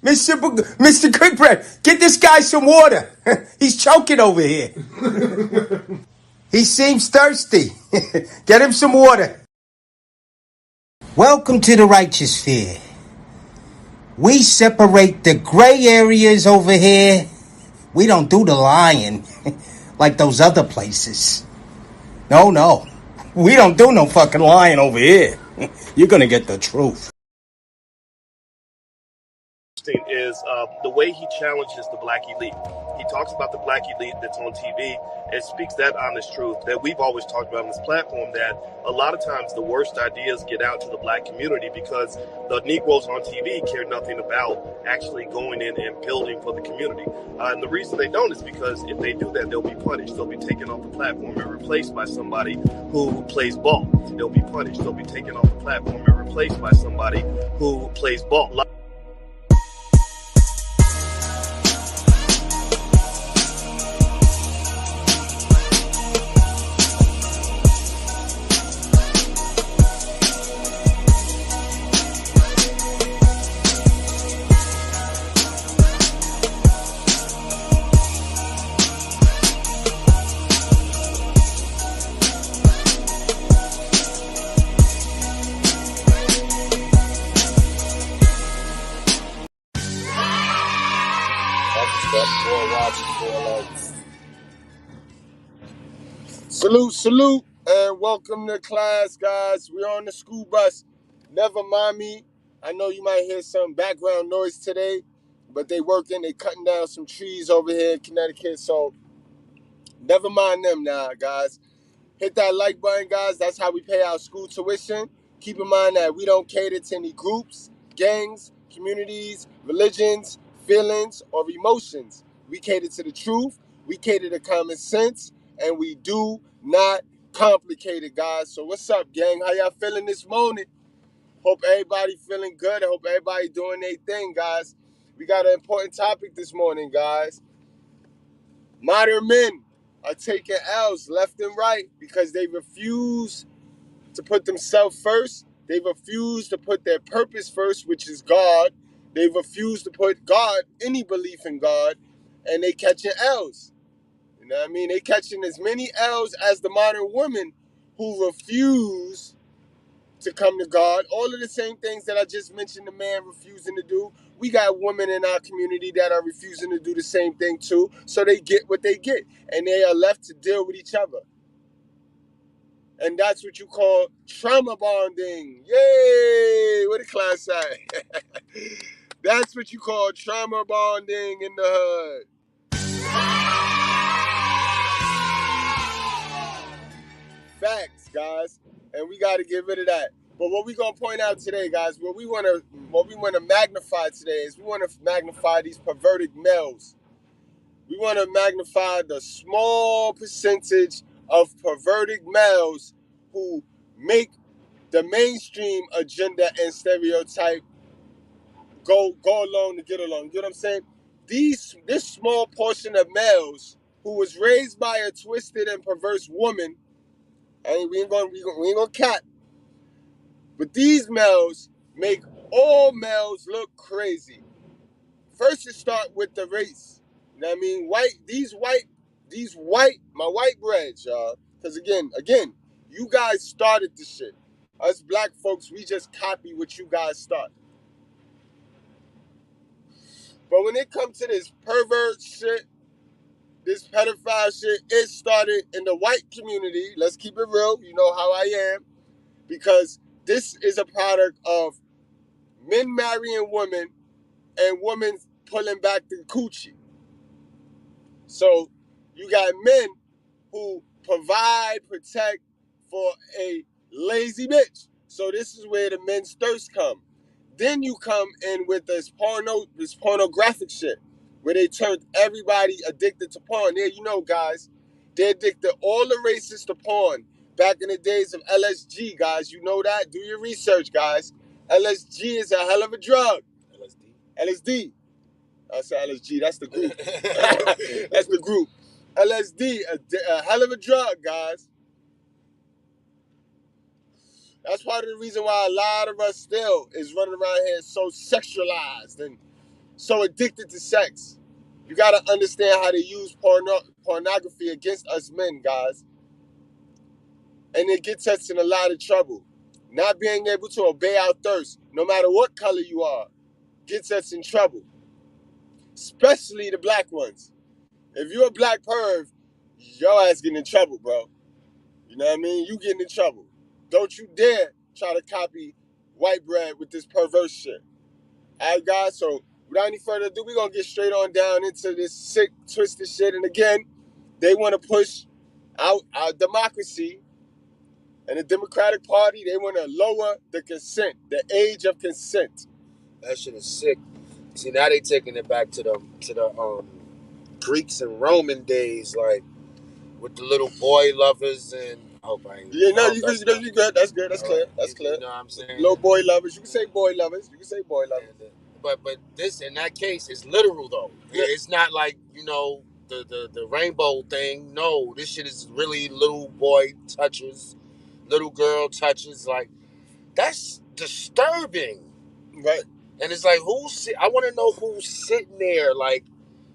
Mr. Goodbread, get this guy some water. He's choking over here. He seems thirsty. Get him some water. Welcome to the Righteous Sphere. We separate the gray areas over here. We don't do the lying like those other places. No. We don't do no fucking lying over here. You're gonna get the truth. Is the way he challenges the black elite. He talks about the black elite that's on TV and speaks that honest truth that we've always talked about on this platform, that a lot of times the worst ideas get out to the black community because the Negroes on TV care nothing about actually going in and building for the community. And the reason they don't is because if they do that, they'll be punished. They'll be taken off the platform and replaced by somebody who plays ball. They'll be punished. They'll be taken off the platform and replaced by somebody who plays ball. Salute, and welcome to class, guys. We're on the school bus. Never mind me. I know you might hear some background noise today, but they working. They cutting down some trees over here in Connecticut, so never mind them now, guys. Hit that like button, guys. That's how we pay our school tuition. Keep in mind that we don't cater to any groups, gangs, communities, religions, feelings, or emotions. We cater to the truth. We cater to common sense, and we do not complicate it, guys. So what's up, gang? How y'all feeling this morning? Hope everybody feeling good. I hope everybody doing their thing, guys. We got an important topic this morning, guys. Modern men are taking L's left and right because they refuse to put themselves first. They refuse to put their purpose first, which is God. They refuse to put God, any belief in God, and they catching L's. You know what I mean? They catching as many L's as the modern women who refuse to come to God. All of the same things that I just mentioned the man refusing to do. We got women in our community that are refusing to do the same thing too. So they get what they get. And they are left to deal with each other. And that's what you call trauma bonding. Yay! What a class say? That's what you call trauma bonding in the hood. Facts, guys. And we got to get rid of that. But what we gonna point out today, guys, what we wanna magnify today is we wanna magnify these perverted males. We wanna magnify the small percentage of perverted males who make the mainstream agenda and stereotype go along to get along. You know what I'm saying? This small portion of males who was raised by a twisted and perverse woman, and we ain't gonna cap. But these males make all males look crazy. First, it start with the race. You know what I mean? My white breads, y'all. Because again, you guys started this shit. Us black folks, we just copy what you guys start. But when it comes to this pervert shit, this pedophile shit, it started in the white community. Let's keep it real. You know how I am. Because this is a product of men marrying women and women pulling back the coochie. So you got men who provide, protect for a lazy bitch. So this is where the men's thirst come. Then you come in with this pornographic shit, where they turned everybody addicted to porn. Yeah, you know, guys, they addicted all the races to porn. Back in the days of LSG, guys, you know that? Do your research, guys. LSG is a hell of a drug. LSD. I said LSG, that's the group. That's the group. LSD, a hell of a drug, guys. That's part of the reason why a lot of us still is running around here so sexualized and so addicted to sex. You got to understand how to use pornography against us men, guys. And it gets us in a lot of trouble. Not being able to obey our thirst, no matter what color you are, gets us in trouble. Especially the black ones. If you're a black perv, your ass getting in trouble, bro. You know what I mean? You getting in trouble. Don't you dare try to copy white bread with this perverse shit. All right, guys? So without any further ado, we're going to get straight on down into this sick, twisted shit. And again, they want to push out our democracy. And the Democratic Party, they want to lower the consent, the age of consent. That shit is sick. See, now they taking it back to the Greeks and Roman days, like with the little boy lovers and I hope I ain't. Yeah, no, you good. That's good. That's clear. That's clear. You know what I'm saying? Little boy lovers. You can say boy lovers. You can say boy lovers. But this in that case is literal though. Yeah. It's not like, you know, the rainbow thing. No, this shit is really little boy touches, little girl touches. Like that's disturbing. Right. And it's like I want to know who's sitting there like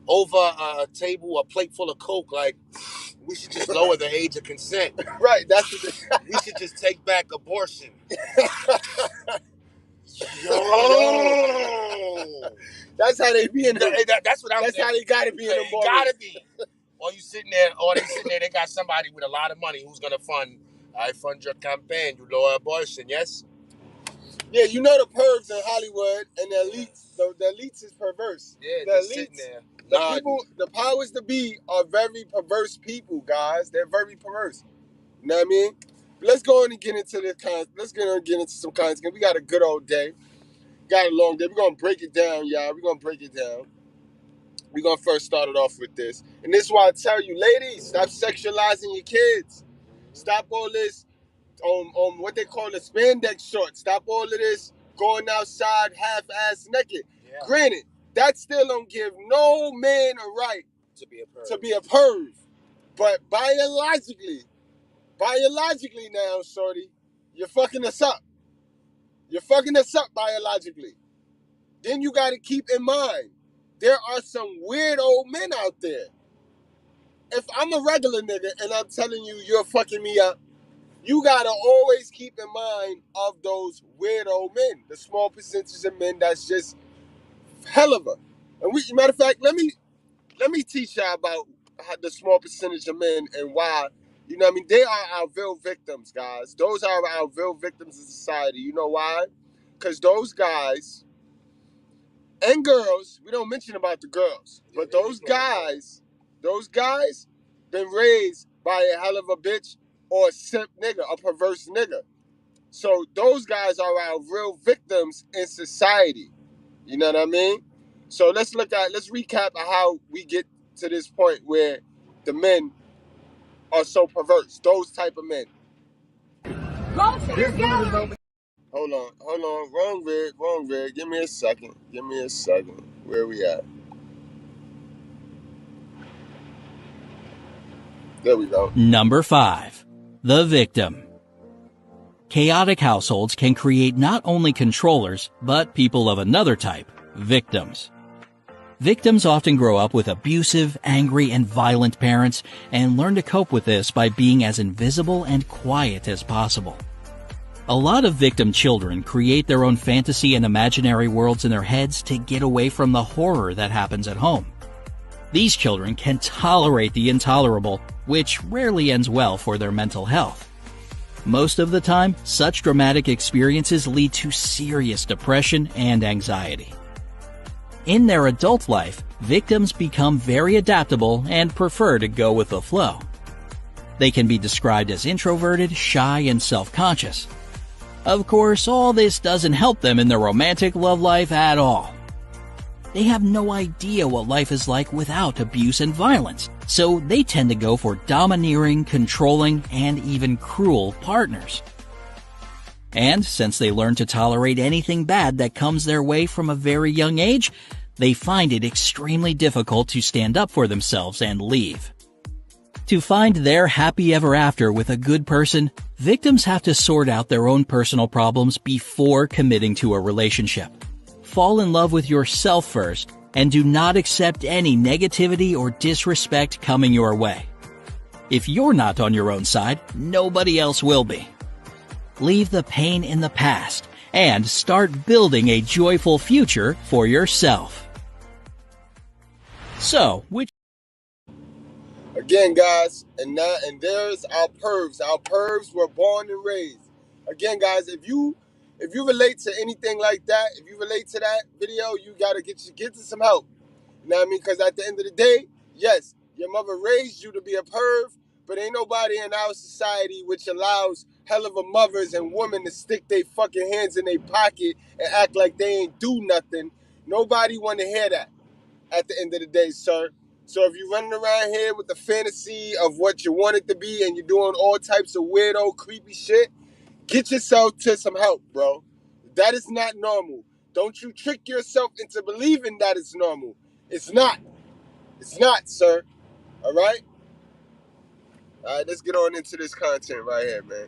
over a table, a plate full of Coke. Like we should just lower the age of consent. Right. We should just take back abortion. Yo. That's how they be in the. That's what I'm saying. That's how they gotta be in the morning. Gotta be. Or they sitting there, they got somebody with a lot of money who's gonna fund your campaign, you lower abortion, yes? Yeah, you know the pervs in Hollywood and the elites. The elites is perverse. Yeah, the they're elites, sitting there. The powers to be are very perverse people, guys. They're very perverse. You know what I mean? Let's go on and get into some kinds. We got a good old day. Got a long day. We're gonna break it down, y'all. We're gonna break it down. We're gonna first start it off with this. And this is why I tell you, ladies, stop sexualizing your kids. Stop all this what they call the spandex shorts. Stop all of this going outside half-ass naked. Yeah. Granted, that still don't give no man a right to be a perv. But biologically now, shorty, you're fucking us up. You're fucking us up biologically. Then you got to keep in mind, there are some weird old men out there. If I'm a regular nigga and I'm telling you you're fucking me up, you got to always keep in mind of those weird old men, the small percentage of men that's just hell of a. And matter of fact, let me teach y'all about the small percentage of men and why. You know what I mean? They are our real victims, guys. Those are our real victims of society. You know why? Because those guys and girls, we don't mention about the girls, but those guys been raised by a hell of a bitch or a simp nigga, a perverse nigga. So those guys are our real victims in society. You know what I mean? So let's recap how we get to this point where the men are so perverse. Those type of men. Go to your gallery. Hold on. Wrong vid. Give me a second. Where we at? There we go. Number 5. The victim. Chaotic households can create not only controllers, but people of another type, victims. Victims often grow up with abusive, angry, and violent parents and learn to cope with this by being as invisible and quiet as possible. A lot of victim children create their own fantasy and imaginary worlds in their heads to get away from the horror that happens at home. These children can tolerate the intolerable, which rarely ends well for their mental health. Most of the time, such dramatic experiences lead to serious depression and anxiety. In their adult life, victims become very adaptable and prefer to go with the flow. They can be described as introverted, shy, and self-conscious. Of course, all this doesn't help them in their romantic love life at all. They have no idea what life is like without abuse and violence, so they tend to go for domineering, controlling, and even cruel partners. And since they learn to tolerate anything bad that comes their way from a very young age, they find it extremely difficult to stand up for themselves and leave. To find their happy ever after with a good person, victims have to sort out their own personal problems before committing to a relationship. fall in love with yourself first and do not accept any negativity or disrespect coming your way. If you're not on your own side, nobody else will be. Leave the pain in the past and start building a joyful future for yourself. So, Again, guys, and there's our pervs. Our pervs were born and raised. Again, guys, if you relate to anything like that, if you relate to that video, you gotta get to some help. You know what I mean? Because at the end of the day, yes, your mother raised you to be a perv, but ain't nobody in our society which allows hell of a mothers and women to stick their fucking hands in their pocket and act like they ain't do nothing. Nobody want to hear that at the end of the day, sir. So if you're running around here with the fantasy of what you want it to be and you're doing all types of weirdo, creepy shit, get yourself to some help, bro. That is not normal. Don't you trick yourself into believing that it's normal. It's not. It's not, sir. All right? All right, let's get on into this content right here, man.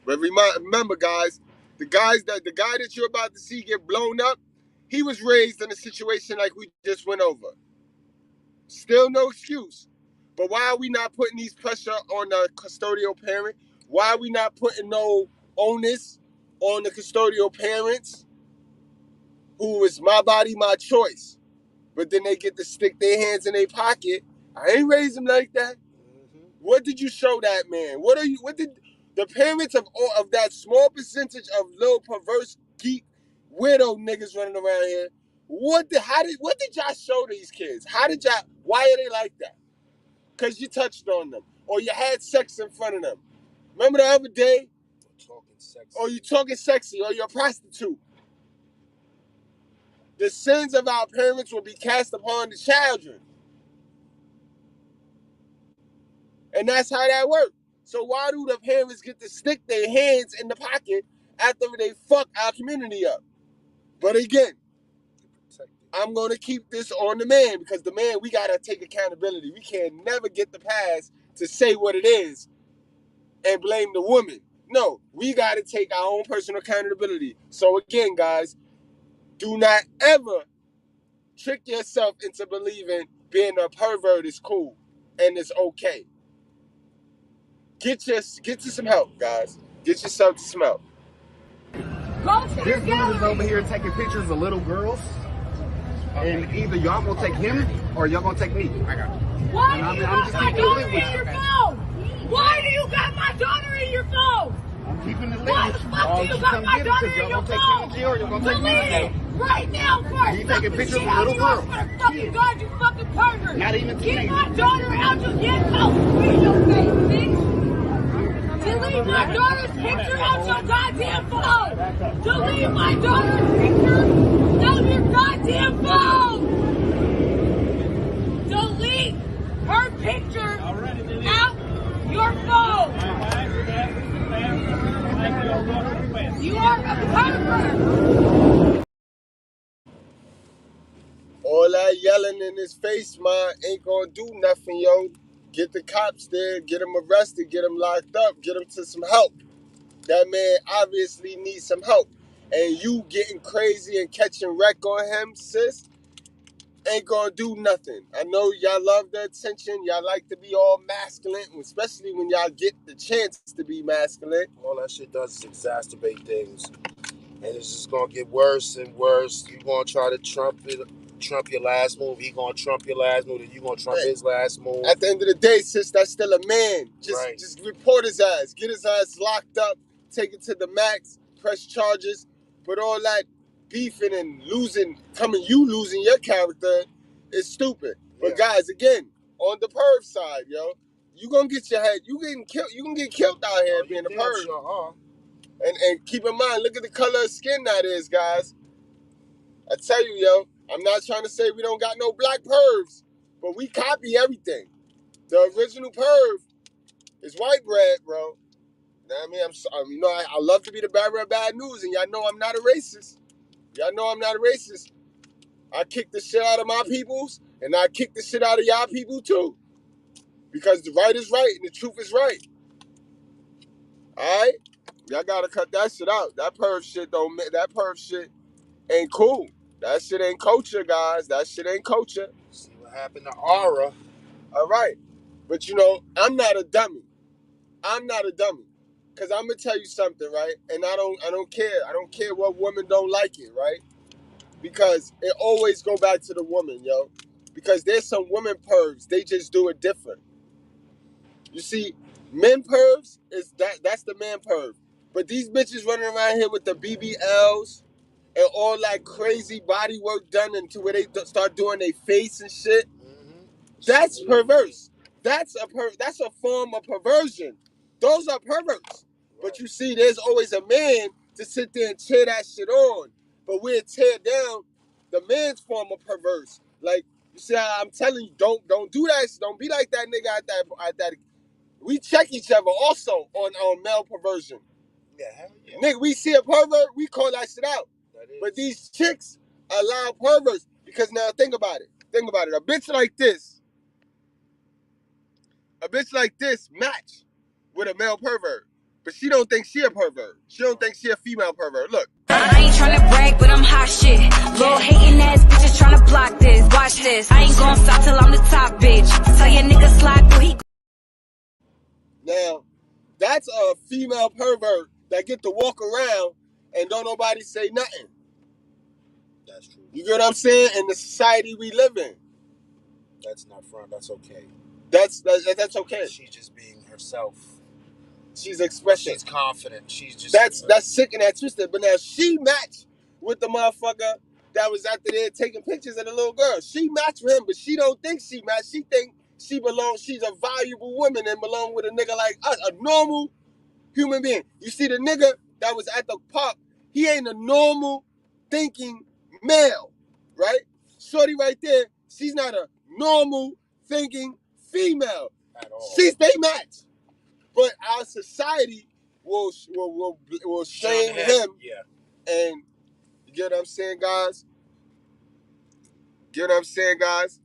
But remember, guys, the guy that you're about to see get blown up, he was raised in a situation like we just went over. Still no excuse. But why are we not putting these pressure on the custodial parent? Why are we not putting no onus on the custodial parents who is my body, my choice? But then they get to stick their hands in their pocket. I ain't raised them like that. What did you show that man? What did the parents of that small percentage of little perverse geek weirdo niggas running around here? What did y'all show these kids? Why are they like that? Because you touched on them or you had sex in front of them. Remember the other day? Or you talking sexy or you're a prostitute. The sins of our parents will be cast upon the children. And that's how that works. So why do the parents get to stick their hands in the pocket after they fuck our community up? But again, I'm going to keep this on the man because the man, we got to take accountability. We can never get the pass to say what it is and blame the woman. No, we got to take our own personal accountability. So again, guys, do not ever trick yourself into believing being a pervert is cool and it's okay. Get to some help, guys. Get yourself to some help. This dude is over here taking pictures of little girls. And either y'all gonna take him or y'all gonna take me. I got you. Why do you got my daughter in your phone? Why do you got my daughter in your phone? I'm keeping the Why the fuck do you got my daughter in your phone? Delete it right now first. You taking pictures of little girls. Fucking God, you fucking pervert. Not even teenagers. Get my daughter out your video face, bitch. Delete my daughter's picture out your goddamn phone. Delete my daughter's picture out your goddamn phone. Delete her picture out your phone. You are a pervert. All that yelling in his face, man, ain't gonna do nothing, yo. Get the cops there, get him arrested, get him locked up, get him to some help. That man obviously needs some help. And you getting crazy and catching wreck on him, sis, ain't gonna do nothing. I know y'all love the attention. Y'all like to be all masculine, especially when y'all get the chance to be masculine. All that shit does is exacerbate things. And it's just gonna get worse and worse. You gonna try to trump your last move. He gonna trump your last move, and you gonna trump his last move. At the end of the day, sis, that's still a man. Just report his ass. Get his ass locked up. Take it to the max. Press charges. But all that beefing and losing your character is stupid. Yeah. But guys, again, on the perv side, yo, you gonna get your head. You getting killed. You gonna get killed out here being a perv. Sure, And keep in mind, look at the color of skin that is, guys. I tell you, yo, I'm not trying to say we don't got no black pervs, but we copy everything. The original perv is white bread, bro. You know what I mean? I love to be the bearer of bad news, and y'all know I'm not a racist. I kick the shit out of my peoples, and I kick the shit out of y'all people too. Because the right is right, and the truth is right. All right? Y'all gotta cut that shit out. That perv shit ain't cool. That shit ain't culture, guys. That shit ain't culture. See what happened to Aura. All right. But you know, I'm not a dummy. I'm not a dummy. Cause I'm gonna tell you something, right? And I don't care. I don't care what women don't like it, right? Because it always go back to the woman, yo. Because there's some women pervs, they just do it different. You see, men pervs that's the man perv. But these bitches running around here with the BBLs and all that crazy body work done into where they start doing their face and shit. That's perverse. That's a form of perversion. Those are perverts. But you see, there's always a man to sit there and tear that shit on. But we'll tear down the man's form of perverse. Like, you see, I'm telling you, don't do that. Don't be like that nigga at that. We check each other also on male perversion. Yeah, hell yeah. Nigga, we see a pervert, we call that shit out. But these chicks allow perverts. Because now think about it. Think about it. A bitch like this match with a male pervert. But she don't think she a pervert. She don't think she a female pervert. Look. I ain't tryna brag, but I'm hot shit. Little hating ass bitches tryna block this. Watch this. I ain't gon' stop till I'm the top bitch. Tell your nigga slide through he. Now, that's a female pervert that get to walk around and don't nobody say nothing. That's true. You get what I'm saying? In the society we live in. That's not front. That's okay. That's okay. She's just being herself. She's expressing. She's confident. She's just. That's sick and that's twisted. But now she matched with the motherfucker that was out there taking pictures of the little girl. She matched with him, but she don't think she matched. She think she belongs. She's a valuable woman and belong with a nigga like us, a normal human being. You see the nigga that was at the park, he ain't a normal thinking male, right? Shorty right there, she's not a normal thinking female. At all. They match. But our society will shame him. Yeah. And you get what I'm saying, guys? Get what I'm saying, guys?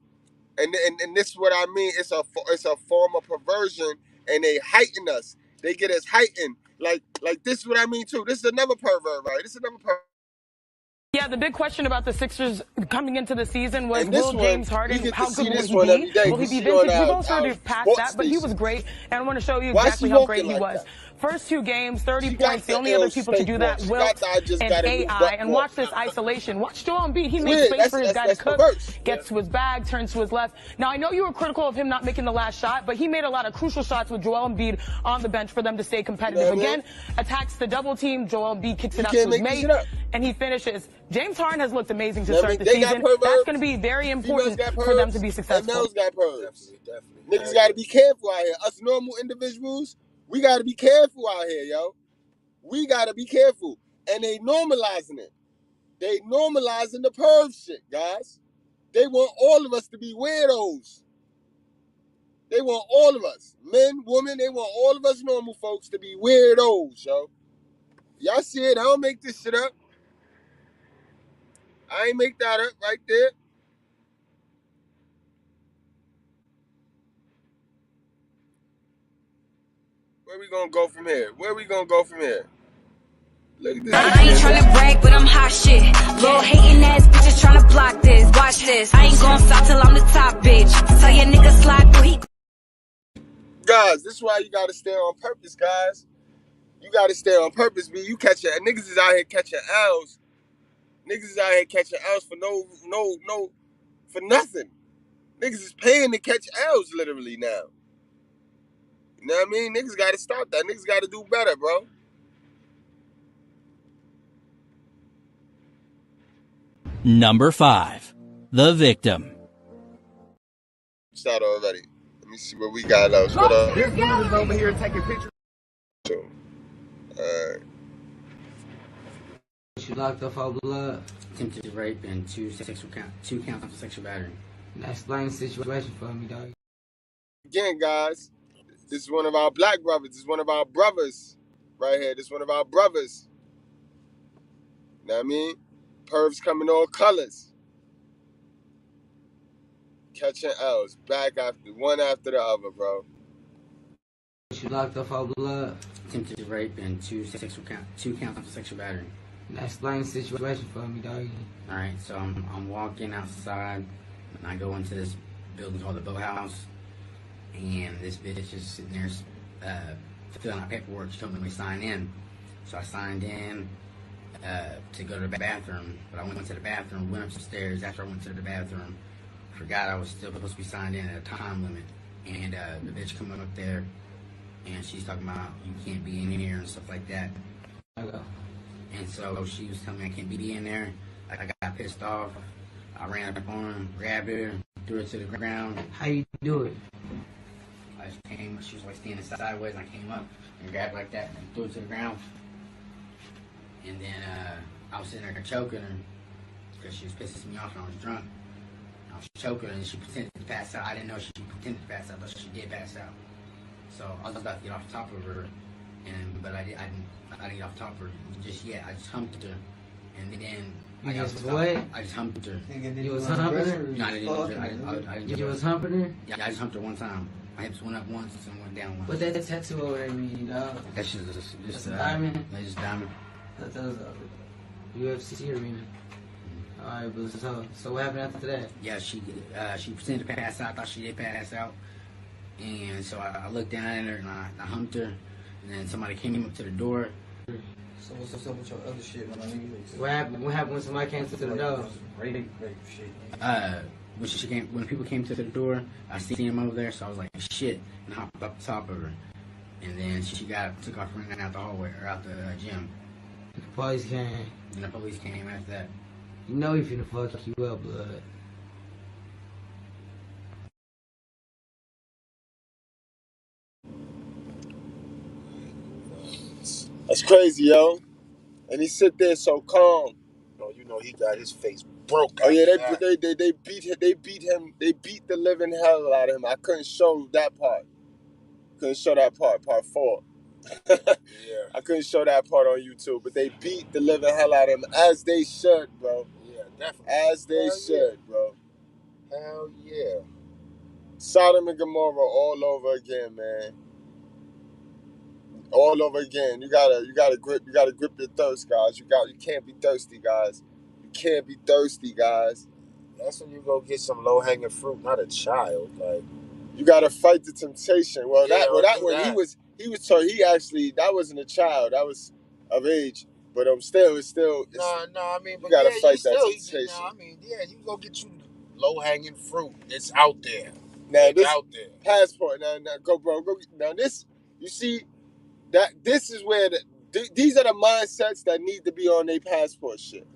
And this is what I mean. It's a form of perversion, and they heighten us. They get us heightened. Like this is what I mean too. This is another pervert, right? This is another pervert. Yeah, the big question about the Sixers coming into the season was, will one, James Harden, how good will he be? Will he be vintage? We've all started past that, but he was great, and I want to show you exactly how great he was. First 2 games, 30 points. The only other people to do that, Wilt and AI. And watch this isolation. Watch Joel Embiid. He makes space for his guy to cook, gets to his bag, turns to his left. Now, I know you were critical of him not making the last shot, but he made a lot of crucial shots with Joel Embiid on the bench for them to stay competitive. Again, attacks the double team. Joel Embiid kicks it out to his mate, and he finishes. James Harden has looked amazing to start the season. That's going to be very important for them to be successful. And got pervs. Definitely. Niggas got to be careful out here. Us normal individuals, we got to be careful out here, yo. We got to be careful. And they normalizing it. They normalizing the perv shit, guys. They want all of us to be weirdos. They want all of us. Men, women, they want all of us normal folks to be weirdos, yo. Y'all see it? I don't make this shit up. I ain't make that up right there. Where we gonna go from here? Look at this. I ain't tryna brag, but I'm hot shit. Little hating ass bitches tryna block this. Watch this. I ain't gon' stop till I'm the top bitch. Tell your nigga slide through he. Guys, this is why you gotta stay on purpose, guys. You gotta stay on purpose, B. You catching niggas is out here catching L's. Niggas is out here catching L's for for nothing. Niggas is paying to catch L's literally now. You know what I mean? Niggas gotta stop that. Niggas gotta do better, bro. Number 5. The Victim. Start already. Let me see what we got else. What up? This dude is over here taking pictures. She locked up for blood, attempted rape, and 2 counts of sexual battery. Explain the situation for me, dog. Again, guys, this is one of our black brothers. This is one of our brothers right here. This is one of our brothers. You know what I mean? Pervs come in all colors. Catching L's. Back after one after the other, bro. She locked up for blood, attempted rape, and 2 counts of sexual battery. Explain the situation for me, doggy. Alright, so I'm walking outside, and I go into this building called the Boathouse, and this bitch is sitting there filling out paperwork. She told me to sign in. So I signed in to go to the bathroom, but I went to the bathroom, went upstairs. After I went to the bathroom, forgot I was still supposed to be signed in at a time limit, and the bitch come up there, and she's talking about you can't be in here and stuff like that. And so she was telling me I can't be in there. I got pissed off. I ran up on her, grabbed her, threw her to the ground. How you do it? I just came, she was like standing sideways, and I came up and grabbed like that and threw her to the ground. And then I was sitting there choking her because she was pissing me off and I was drunk. I was choking her and she pretended to pass out. I didn't know she pretended to pass out, but she did pass out. So I was about to get off top of her, but I didn't get off top of her just yet. I just humped her, and then I just humped her. You was humping her? No, I didn't. You was humping her? Yeah, I just humped her one time. My hips went up once and went down once. What that tattoo over there mean, dog? That's just a diamond. That's just diamond. That was UFC arena. Alright, but so what happened after that? Yeah, she pretended to pass out. I thought she did pass out. And so I looked down at her and I humped her. And then somebody came up to the door. So what's up with your other shit, man? What happened when somebody came to the door? When people came to the door, I seen him over there, so I was like, shit, and hopped up top of her. And then she took off running out the hallway, or out the gym. The police came. And the police came after that. You know he finna fuck you up, blood. That's crazy, yo. And he sit there so calm. No, you know he got his face broke. Oh yeah, they beat him. They beat the living hell out of him. I couldn't show that part. Part 4. Yeah. I couldn't show that part on YouTube, but they beat the living hell out of him, as they should, bro. Yeah, definitely. As they should, bro. Hell yeah. Sodom and Gomorrah all over again, man. All over again. You gotta grip your thirst, guys. You can't be thirsty, guys. You can't be thirsty, guys. That's when you go get some low hanging fruit, not a child. Like, you gotta fight the temptation. Well, yeah, that wasn't a child. That was of age. But I mean, but you gotta fight that temptation. You go get you low hanging fruit. It's out there. Now this out there. Passport. Now go, bro. Go. Now this. You see. This is where these are the mindsets that need to be on their passport shit.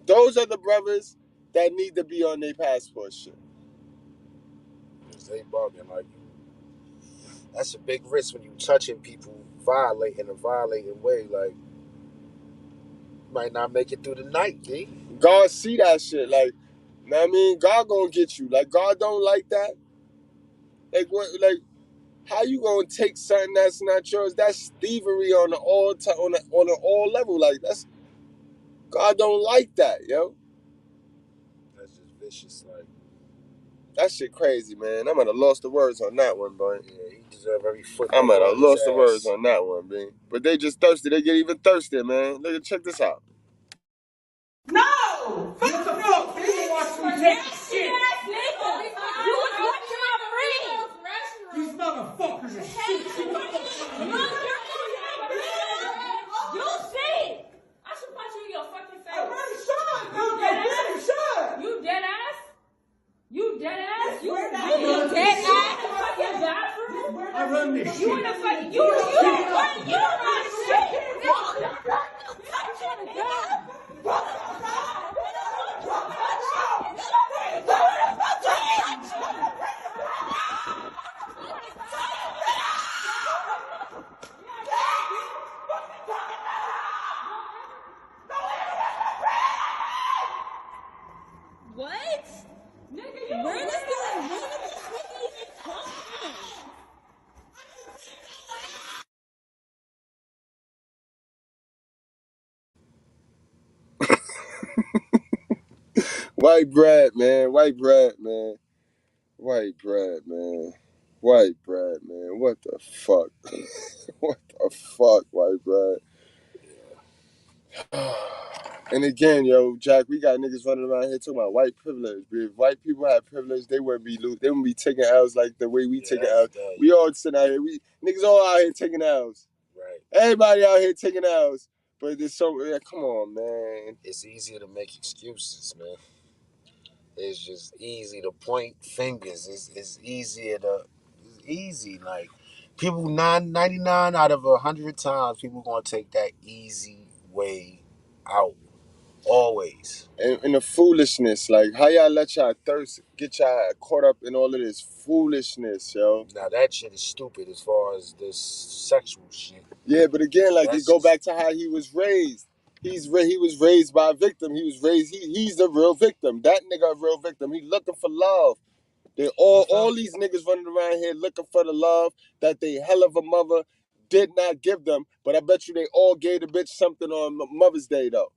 Those are the brothers that need to be on their passport shit. They bugging, like, that's a big risk when you touching people in a violating way. Like, you might not make it through the night, D. God see that shit. Like, you know what I mean? God gonna get you. Like, God don't like that. Like, what? Like, how you gonna take something that's not yours? That's thievery on an all level. Like, that's God don't like that, yo. That's just vicious. Like, that shit crazy, man. I might have lost the words on that one, boy. Yeah, he deserve every foot. I might have lost the words on that one, man. But they just thirsty. They get even thirstier, man. Look, check this out. No! Fuck no! You watch me take shit! You watch my free! These motherfuckers are shit! You see! I should punch you in your fucking face. I'm ready, shut! You dead ass? You dead ass? You dead ass? You dead ass? Fucking bathroom? I run this shit. You in the fucking... You run shit! What? Nigga, where is this coming? White bread, man. White bread, man. White bread, man. White bread, man. What the fuck? What the fuck, white bread? And again, yo, Jack, we got niggas running around here talking about white privilege. But if white people had privilege, they wouldn't be taking L's like the way we taking L's. We all sitting out here. Niggas all out here taking L's. Right. Everybody out here taking L's. But there's come on, man. It's easier to make excuses, man. It's just easy to point fingers. It's easy. Like, people 99 out of 100 times, people gonna take that easy way out. Always. And the foolishness, like, how y'all let y'all thirst get y'all caught up in all of this foolishness, yo? Now, that shit is stupid as far as this sexual shit. Yeah, but again, like, it go back to how he was raised. He was raised by a victim. He's the real victim. That nigga a real victim. He looking for love. They all these niggas running around here looking for the love that they hell of a mother did not give them. But I bet you they all gave the bitch something on Mother's Day, though.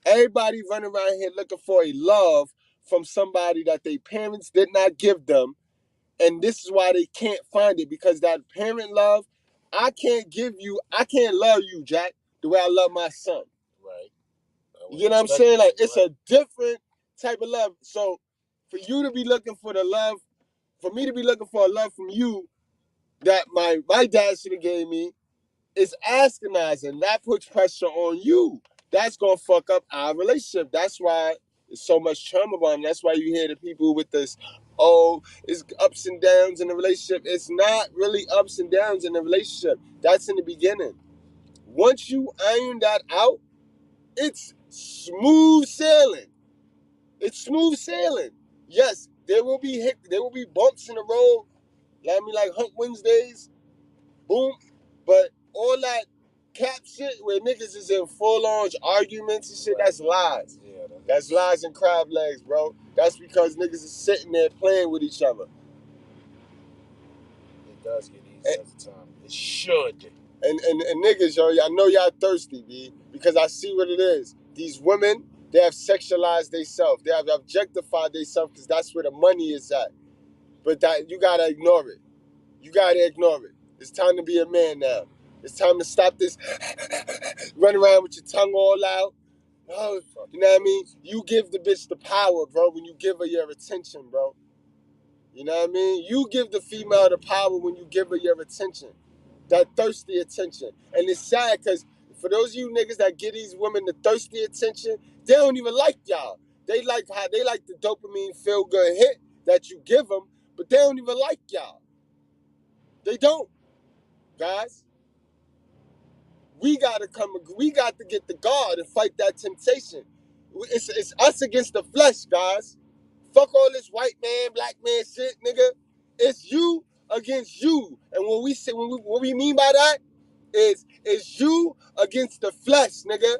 Everybody running around here looking for a love from somebody that their parents did not give them. And this is why they can't find it, because that parent love, I can't love you, Jack, the way I love my son. Right. You know what I'm saying? Like, it's a different type of love. So for you to be looking for the love, for me to be looking for a love from you that my dad should have gave me, is agonizing. That puts pressure on you. That's gonna fuck up our relationship. That's why there's so much trauma bonding. That's why you hear the people with this, it's ups and downs in the relationship. It's not really ups and downs in the relationship. That's in the beginning. Once you iron that out, it's smooth sailing. It's smooth sailing. Yes, there will be bumps in the road. Like Hump Wednesdays. Boom. But all that cap shit where niggas is in full-on arguments and shit, that's lies. Yeah, that's lies and crab legs, bro. That's because niggas is sitting there playing with each other. It does get easy at the time. It should. And niggas, yo, I know y'all thirsty, B, because I see what it is. These women, they have sexualized themselves. They have objectified themselves because that's where the money is at. But that you gotta ignore it. You gotta ignore it. It's time to be a man now. It's time to stop this run around with your tongue all out. Oh, you know what I mean? You give the bitch the power, bro, when you give her your attention, bro. You know what I mean? You give the female the power when you give her your attention. That thirsty attention. And it's sad because for those of you niggas that give these women the thirsty attention, they don't even like y'all. They like the dopamine feel-good hit that you give them, but they don't even like y'all. They don't, guys. We got to get the guard and fight that temptation. It's us against the flesh, guys. Fuck all this white man, black man shit, nigga. It's you against you. And what we mean by that is you against the flesh, nigga.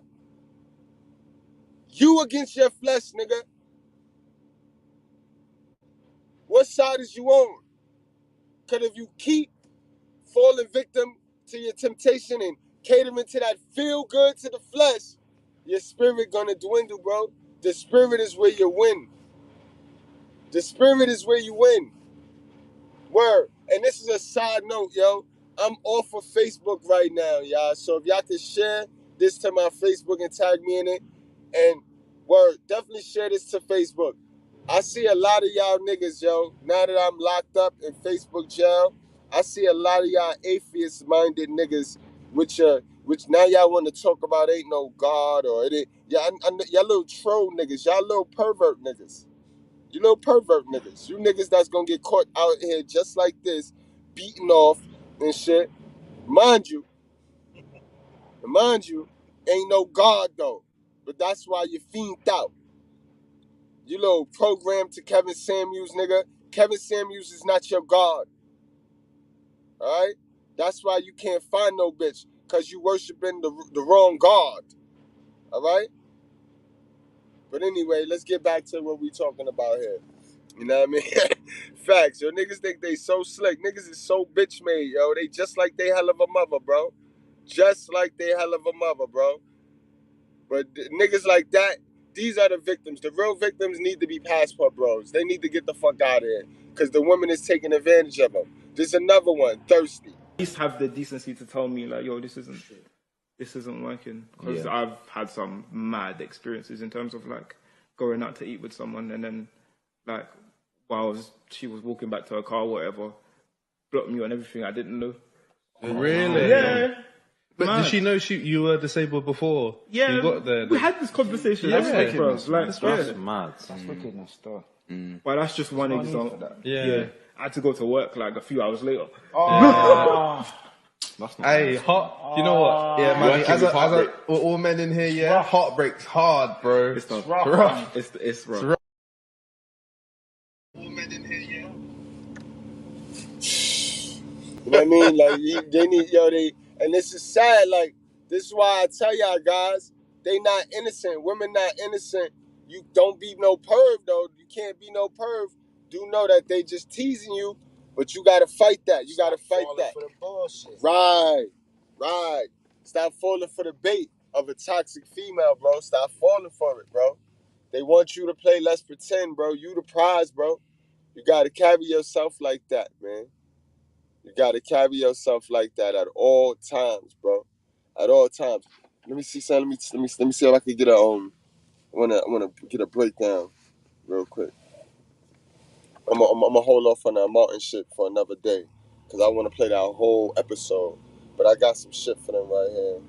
You against your flesh, nigga. What side is you on? Because if you keep falling victim to your temptation and catering to that feel good to the flesh, your spirit gonna dwindle, bro. The spirit is where you win. The spirit is where you win. Word. And this is a side note, yo. I'm off of Facebook right now, y'all. So if y'all can share this to my Facebook and tag me in it. And word, definitely share this to Facebook. I see a lot of y'all niggas, yo. Now that I'm locked up in Facebook jail, I see a lot of y'all atheist-minded niggas, which now y'all want to talk about ain't no God or it ain't. Y'all little troll niggas. Y'all little pervert niggas. You little pervert niggas. You niggas that's gonna get caught out here just like this, beaten off and shit. Mind you, ain't no God though. But that's why you fiend out. You little programmed to Kevin Samuels, nigga. Kevin Samuels is not your God. Alright? That's why you can't find no bitch. Cause you worshiping the wrong God. Alright? But anyway, let's get back to what we talking about here. You know what I mean? Facts, yo. Niggas think they so slick. Niggas is so bitch made, yo. They just like they hell of a mother, bro. Just like they hell of a mother, bro. But niggas like that, these are the victims. The real victims need to be passport bros. They need to get the fuck out of here. Because the woman is taking advantage of them. There's another one, thirsty. At least have the decency to tell me, like, yo, this isn't true. this isn't working. Because I've had some mad experiences in terms of like going out to eat with someone and then like while she was walking back to her car or whatever, blocked me on everything I didn't know. Really? Yeah. But did she know you were disabled before? Yeah, you got there. We had this conversation. Yeah, That's wickedness, like, That's mad. That's wickedness stuff. But that's just one example. Yeah. I had to go to work like a few hours later. That's not Hey, nice. you know what? Yeah, man. Working with heartbreak. We're all men in here, yeah. Heartbreak's hard, bro. It's rough. It's rough. rough. All men in here, yeah. You know what I mean? Like they need and this is sad. Like this is why I tell y'all guys, they not innocent. Women not innocent. You don't be no perv though. You can't be no perv. Do know that they just teasing you, but you gotta fight that. You gotta fight that. For the bullshit. Right. Stop falling for the bait of a toxic female, bro. Stop falling for it, bro. They want you to play let's pretend, bro. You the prize, bro. You gotta carry yourself like that, man. You gotta carry yourself like that at all times, bro. At all times. Let me see something. Let me see if I can get a I wanna get a breakdown real quick. I'm gonna hold off on that mountain shit for another day, cause I wanna play that whole episode. But I got some shit for them right here.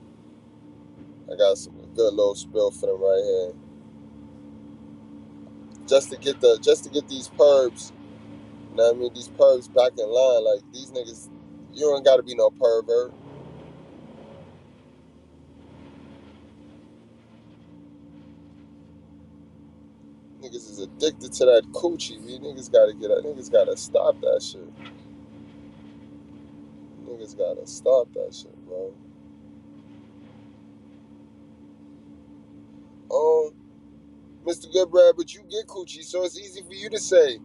I got some good little spill for them right here. Just to get these pervs. You know what I mean? These pervs back in line. Like these niggas, you don't gotta be no pervert. Niggas is addicted to that coochie. Niggas gotta stop that shit. Niggas gotta stop that shit, bro. Mr. Goodbread, but you get coochie, so it's easy for you to say.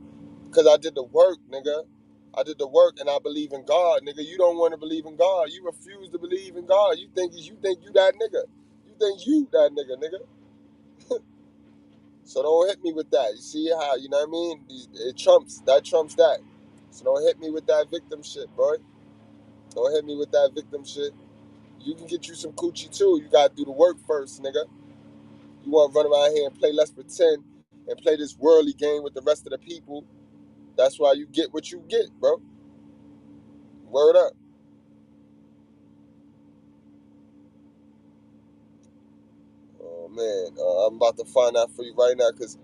Cause I did the work, nigga. I did the work and I believe in God, nigga. You don't want to believe in God. You refuse to believe in God. You think you that nigga. You think you that nigga. So don't hit me with that. You see how, you know what I mean? It trumps that. So don't hit me with that victim shit, bro. Don't hit me with that victim shit. You can get you some coochie too. You gotta do the work first, nigga. You wanna run around here and play let's pretend and play this worldly game with the rest of the people. That's why you get what you get, bro. Word up. Oh, man. I'm about to find out for you right now because,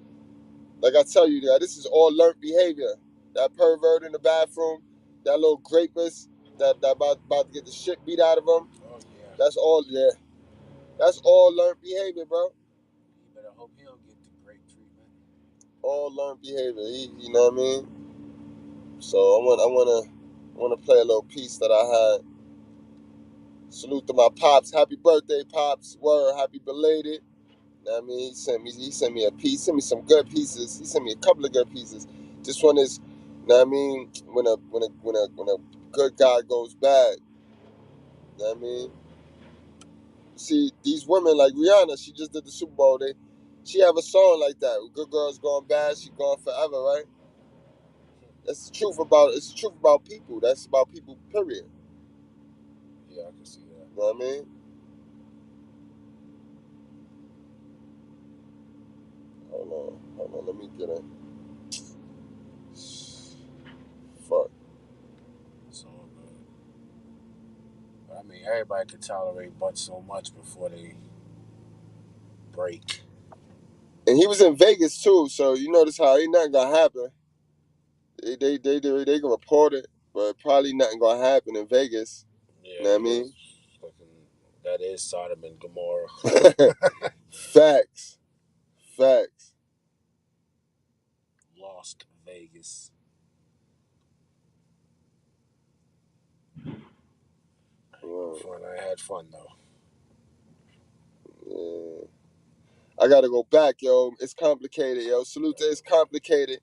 like I tell you, this is all learned behavior. That pervert in the bathroom, that little grapist that about to get the shit beat out of him. Oh, yeah. That's all learned behavior, bro. You better hope he don't get the great treatment. All learned behavior. You know what I mean? So I wanna play a little piece that I had. Salute to my pops. Happy birthday, pops. Word, happy belated. You know what I mean? He sent me a piece. He sent me some good pieces. He sent me a couple of good pieces. This one is, you know what I mean? When a good guy goes bad. You know what I mean? See, these women like Rihanna, she just did the Super Bowl. She have a song like that. Good girl's going bad, she gone forever, right? That's the truth about people. That's about people, period. Yeah, I can see that. You know what I mean? Hold on, let me get it. Fuck. So good. But I mean, everybody can tolerate but so much before they break. And he was in Vegas too, so you notice how ain't nothing gonna happen. They can report it, but probably nothing gonna happen in Vegas. Yeah, you know what I mean? That is Sodom and Gomorrah. Facts. Lost Vegas. I had fun though. Yeah. I gotta go back, yo. It's complicated, yo. Salute to It's Complicated.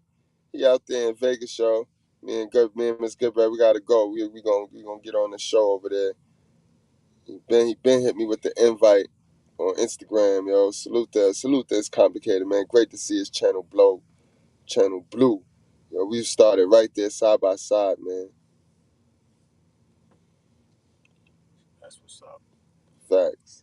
He out there in Vegas, yo. Me and Miss Goodbread, we gotta go. We gonna get on the show over there. He been hit me with the invite on Instagram, yo. Salute to It's Complicated, man. Great to see his channel blue. Yo, we started right there side by side, man. That's what's up. Facts.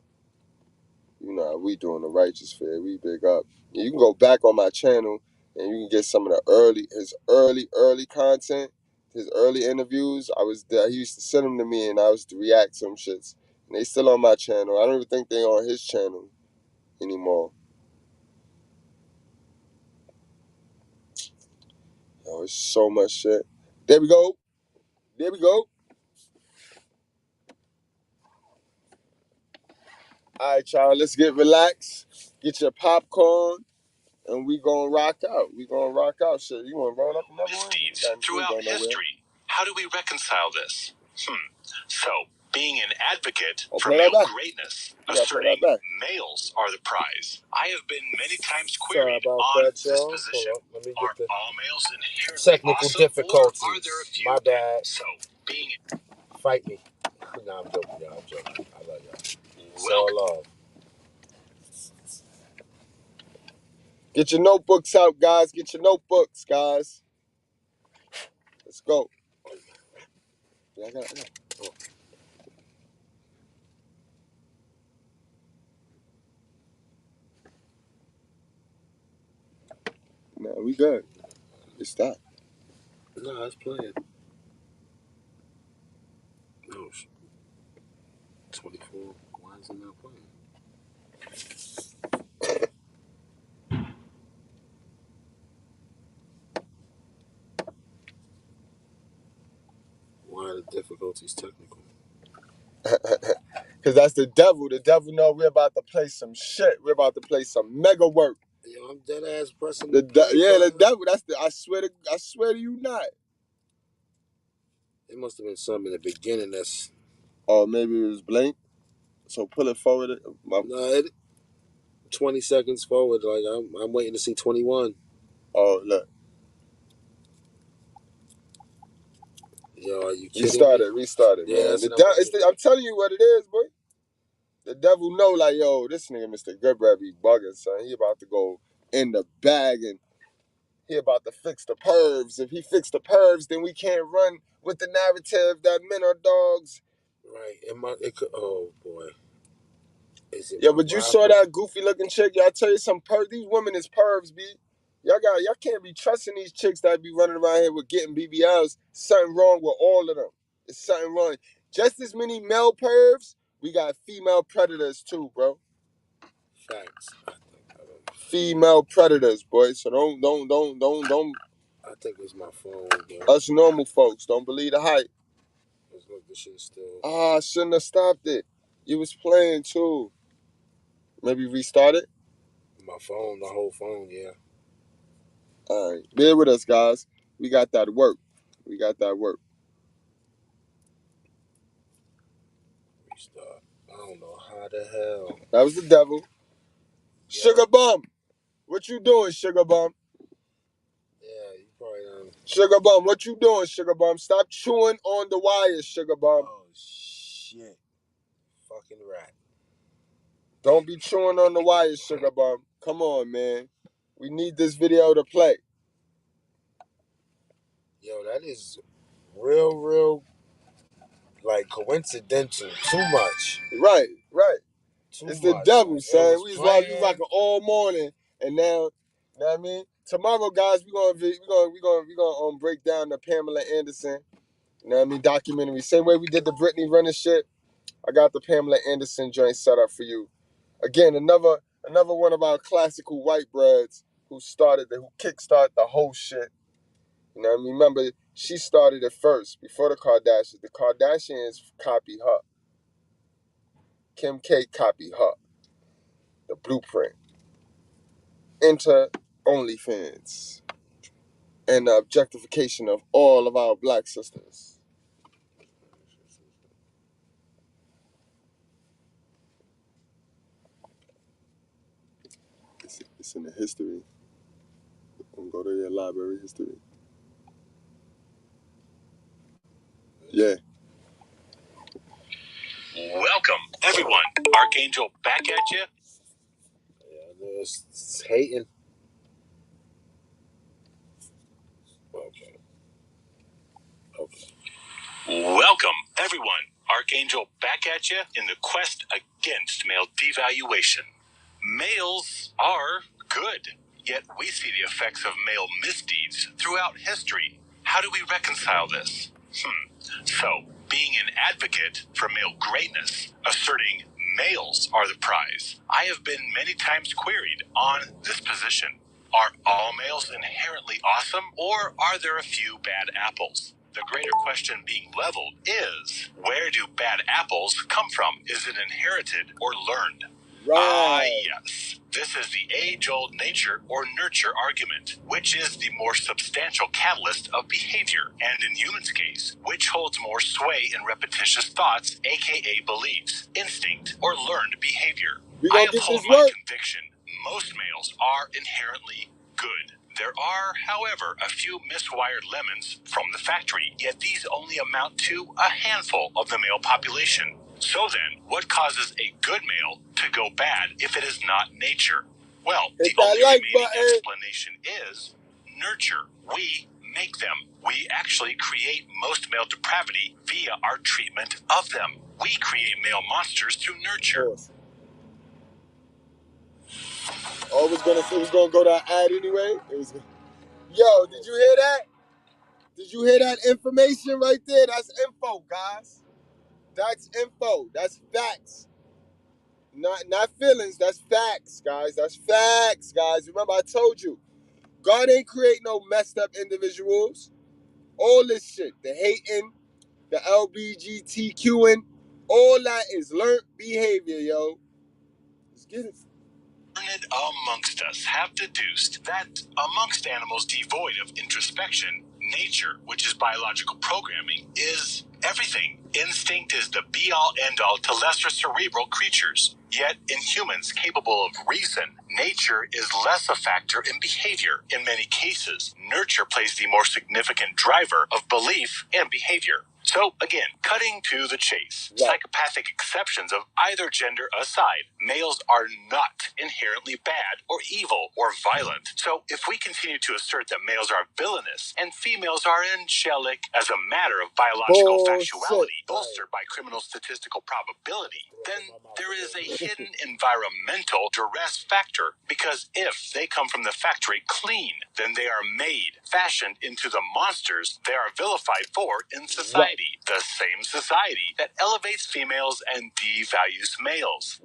You know, we doing the righteous fair. We big up. You can go back on my channel and you can get some of his early content, his early interviews. I was there. He used to send them to me and I was to react to some shits. And they still on my channel. I don't even think they on his channel anymore. Oh, it's so much shit. There we go. There we go. All right, y'all. Let's get relaxed. Get your popcorn. And we gonna rock out. We gonna rock out. Shit, you wanna roll up another one? Misdeeds throughout history. How do we reconcile this? So, being an advocate for male greatness, asserting males are the prize. I have been many times queried on this position. Are all males inherently technical awesome, difficulties. or are there a few? My bad. So, being fight me. Nah, I'm joking, y'all. I'm joking. I love y'all. It's all love. Get your notebooks out, guys. Get your notebooks, guys. Let's go. Yeah, I got it. Oh. Nah, we good. It's that. Nah, it's playing. No, 24. Why is it not playing? Why are the difficulties technical? Because that's the devil. The devil know we're about to play some shit. We're about to play some mega work. Yo, I'm dead ass pressing the devil. That's the. I swear to you, not. It must have been something in the beginning that's. Oh, maybe it was blank. So pull it forward. No, 20 seconds forward. Like I'm waiting to see 21. Oh, look. Yo, are you kidding? Restarted, yeah, man. I'm telling you what it is, boy. The devil know, like, yo, this nigga Mr. Goodbread be bugging, son. He about to go in the bag and he about to fix the pervs. If he fix the pervs, then we can't run with the narrative that men are dogs. Right. Oh, boy. Yeah, but you saw that goofy looking chick. Y'all tell you some pervs. These women is pervs, B. Y'all can't be trusting these chicks that be running around here with getting BBLs. Something wrong with all of them. It's something wrong. Just as many male pervs, we got female predators too, bro. Facts. Female predators, boy. So don't. I think it's my phone, bro. Us normal folks don't believe the hype. Let's look, this shit still. I shouldn't have stopped it. You was playing too. Maybe restart it. My phone, the whole phone, yeah. All right, bear with us, guys. We got that work. Restart. I don't know how the hell. That was the devil. Yeah. Sugar Bum. What you doing, Sugar Bum? Yeah, you probably Sugar Bum, what you doing, Sugar Bum? Stop chewing on the wires, Sugar Bum. Oh, shit. Fucking rat. Don't be chewing on the wires, Sugar Bum. Come on, man. We need this video to play. Yo, that is real, like, coincidental. Too much. Right. It's the devil, son. We was rocking all morning, and now, you know what I mean? Tomorrow, guys, we gonna break down the Pamela Anderson, you know what I mean, documentary. Same way we did the Britney running shit. I got the Pamela Anderson joint set up for you. Again, another one of our classical white breads who kickstarted the whole shit. You know what I mean? Remember, she started it first before the Kardashians. The Kardashians copied her. Kim K copied her. The blueprint. Enter OnlyFans. And the objectification of all of our black sisters. It's in the history. I'm gonna go to your library history. Yeah. welcome, everyone. Archangel back at you. Yeah, it's hating. Okay. Welcome, everyone. Archangel back at you in the quest against male devaluation. Males are good, yet we see the effects of male misdeeds throughout history. How do we reconcile this? So, being an advocate for male greatness, asserting males are the prize, I have been many times queried on this position. Are all males inherently awesome, or are there a few bad apples? The greater question being leveled is, where do bad apples come from? Is it inherited or learned? Yes. This is the age-old nature or nurture argument, which is the more substantial catalyst of behavior, and in humans' case, which holds more sway in repetitious thoughts, aka beliefs, instinct, or learned behavior. I uphold my conviction. Most males are inherently good. There are, however, a few miswired lemons from the factory, yet these only amount to a handful of the male population. So then, what causes a good male to go bad if it is not nature? Well, the only remaining explanation is nurture. We make them. We actually create most male depravity via our treatment of them. We create male monsters through nurture. Oh, it was gonna go to an ad anyway. Yo, did you hear that? Did you hear that information right there? That's info, guys. That's info. That's facts. Not feelings. That's facts, guys. That's facts, guys. Remember, I told you, God ain't create no messed up individuals. All this shit, the hating, the LGBTQing, all that is learned behavior, yo. Let's get it. Learned amongst us have deduced that amongst animals devoid of introspection, nature, which is biological programming, is everything. Instinct is the be-all, end-all to lesser cerebral creatures. Yet, in humans capable of reason, nature is less a factor in behavior. In many cases, nurture plays the more significant driver of belief and behavior. So, again, cutting to the chase. Psychopathic exceptions of either gender aside, males are not inherently bad or evil or violent. So, if we continue to assert that males are villainous and females are angelic as a matter of biological factuality, bolstered by criminal statistical probability, then there is a hidden environmental duress factor. Because if they come from the factory clean, then they are made, fashioned into the monsters they are vilified for in society. The same society that elevates females and devalues males.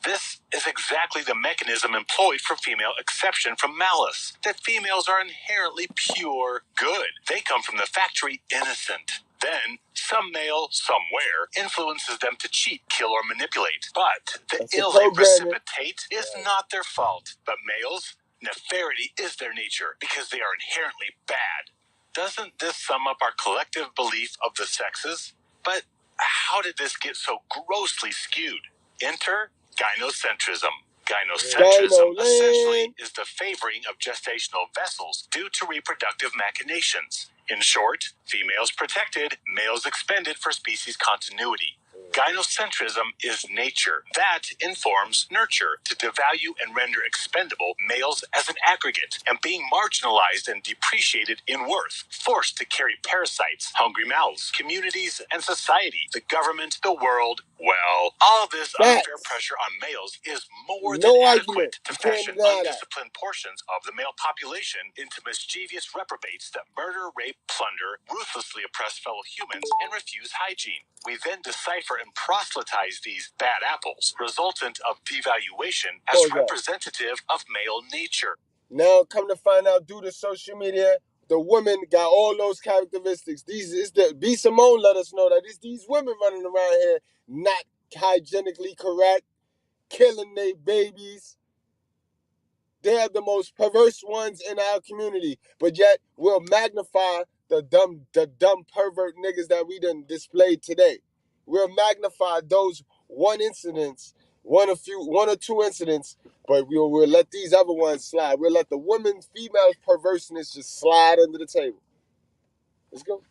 This is exactly the mechanism employed for female exception from malice, that females are inherently pure good. They come from the factory innocent. Then, some male, somewhere, influences them to cheat, kill, or manipulate. But the ill they precipitate is not their fault. But males, nefarity is their nature, because they are inherently bad. Doesn't this sum up our collective belief of the sexes? But how did this get so grossly skewed? Enter gynocentrism. Gynocentrism essentially is the favoring of gestational vessels due to reproductive machinations. In short, females protected, males expended for species continuity. Gynocentrism is nature. That informs nurture to devalue and render expendable males as an aggregate and being marginalized and depreciated in worth, forced to carry parasites, hungry mouths, communities, and society, the government, the world. Well, all of this unfair pressure on males is more than adequate to fashion undisciplined portions of the male population into mischievous reprobates that murder, rape, plunder, ruthlessly oppress fellow humans, and refuse hygiene. We then decipher and proselytize these bad apples, resultant of devaluation, as representative of male nature. Now, come to find out, due to social media, the women got all those characteristics. B. Simone let us know that it's these women running around here not hygienically correct, killing their babies. They are the most perverse ones in our community, but yet we'll magnify the dumb pervert niggas that we done displayed today. We'll magnify those one or two incidents, but we'll let these other ones slide. We'll let the women's female perverseness just slide under the table. Let's go.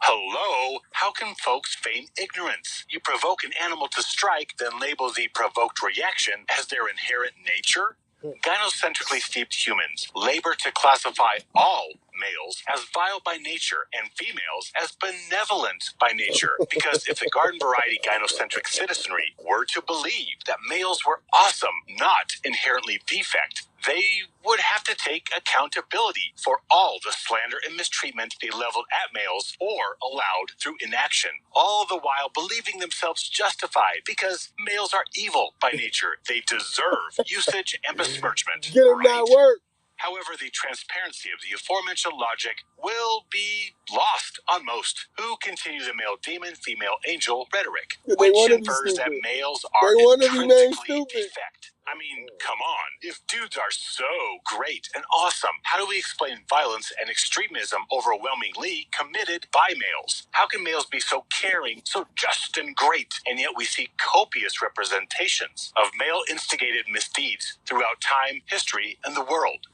Hello? How can folks feign ignorance? You provoke an animal to strike, then label the provoked reaction as their inherent nature? Gynocentrically steeped humans labor to classify all males as vile by nature and females as benevolent by nature. Because if the garden variety gynocentric citizenry were to believe that males were awesome, not inherently defect, they would have to take accountability for all the slander and mistreatment they leveled at males or allowed through inaction, all the while believing themselves justified because males are evil by nature. They deserve usage and besmirchment. Get him that work. However, the transparency of the aforementioned logic will be lost on most who continue the male demon, female angel rhetoric, which infers that males are intrinsically defect. I mean, come on. If dudes are so great and awesome, how do we explain violence and extremism overwhelmingly committed by males? How can males be so caring, so just and great, and yet we see copious representations of male-instigated misdeeds throughout time, history, and the world?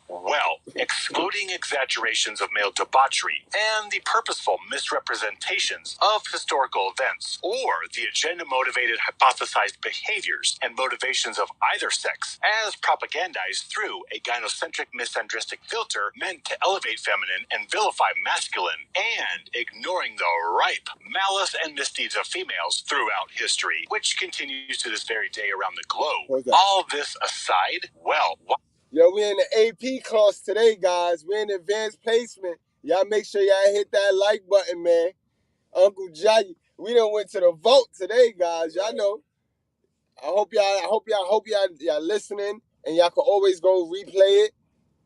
Well, excluding exaggerations of male debauchery and the purposeful misrepresentations of historical events, or the agenda-motivated hypothesized behaviors and motivations of either sex as propagandized through a gynocentric misandristic filter meant to elevate feminine and vilify masculine, and ignoring the ripe malice and misdeeds of females throughout history, which continues to this very day around the globe. All this aside, well, yo, we in the AP class today, guys. We're in advanced placement. Y'all make sure y'all hit that like button, man. Uncle Jackie, we done went to the vote today, guys. Y'all know. I hope y'all listening, and y'all can always go replay it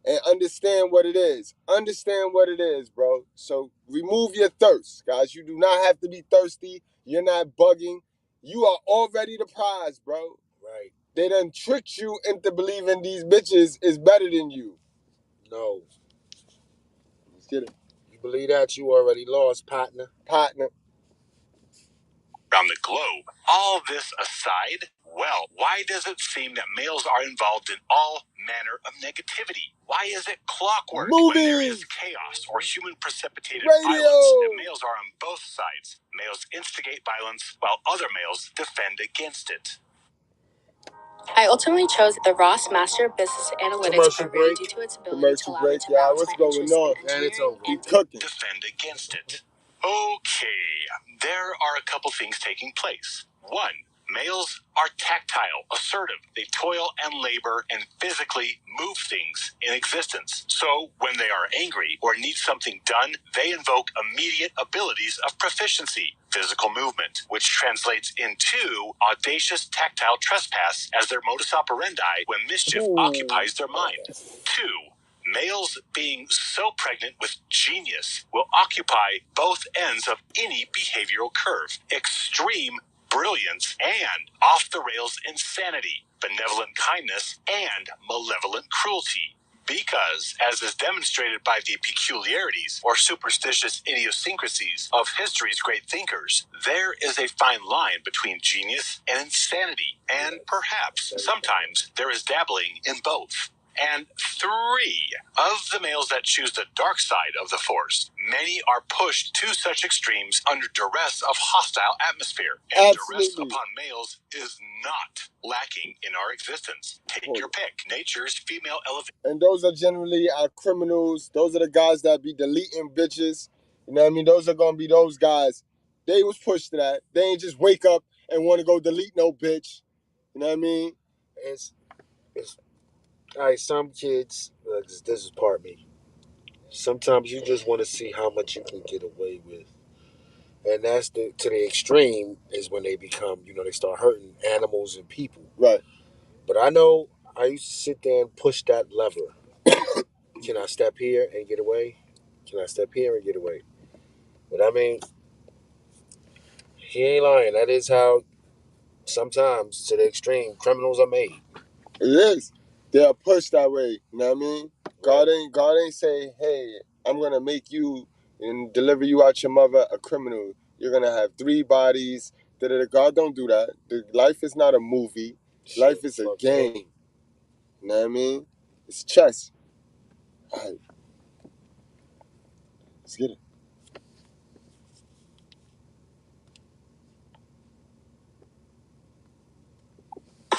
and understand what it is. Understand what it is, bro. So remove your thirst, guys. You do not have to be thirsty. You're not bugging. You are already the prize, bro. Right. They done tricked you into believing these bitches is better than you. No. Let's get it. You believe that, you already lost, partner. Partner. Around the globe. All this aside, well, why does it seem that males are involved in all manner of negativity? Why is it clockwork when there is chaos or human precipitated violence that males are on both sides? Males instigate violence while other males defend against it. I ultimately chose the Ross Master of Business Analytics program due to its ability to allow me to balance my interests in engineering and defend against it. Okay, there are a couple things taking place. One, males are tactile, assertive. They toil and labor and physically move things in existence. So when they are angry or need something done, they invoke immediate abilities of proficiency, physical movement, which translates into audacious tactile trespass as their modus operandi when mischief occupies their mind. Two, males being so pregnant with genius will occupy both ends of any behavioral curve. Extreme brilliance and off-the-rails insanity, benevolent kindness, and malevolent cruelty. Because, as is demonstrated by the peculiarities or superstitious idiosyncrasies of history's great thinkers, there is a fine line between genius and insanity, and perhaps, sometimes, there is dabbling in both. And three, of the males that choose the dark side of the Force, many are pushed to such extremes under duress of hostile atmosphere. And duress upon males is not lacking in our existence. Take your pick. Nature's female elevation. And those are generally our criminals. Those are the guys that be deleting bitches. You know what I mean? Those are going to be those guys. They was pushed to that. They ain't just wake up and want to go delete no bitch. You know what I mean? It's all right, some kids, this is part of me. Sometimes you just want to see how much you can get away with. And that's to the extreme is when they become, they start hurting animals and people. Right. But I know I used to sit there and push that lever. Can I step here and get away? Can I step here and get away? But I mean, he ain't lying. That is how sometimes to the extreme criminals are made. It is. They are pushed that way. You know what I mean? God ain't say, hey, I'm gonna make you and deliver you out your mother a criminal. You're gonna have 3 bodies. God don't do that. Life is not a movie. Life is a game. You know what I mean? It's chess. All right. Let's get it.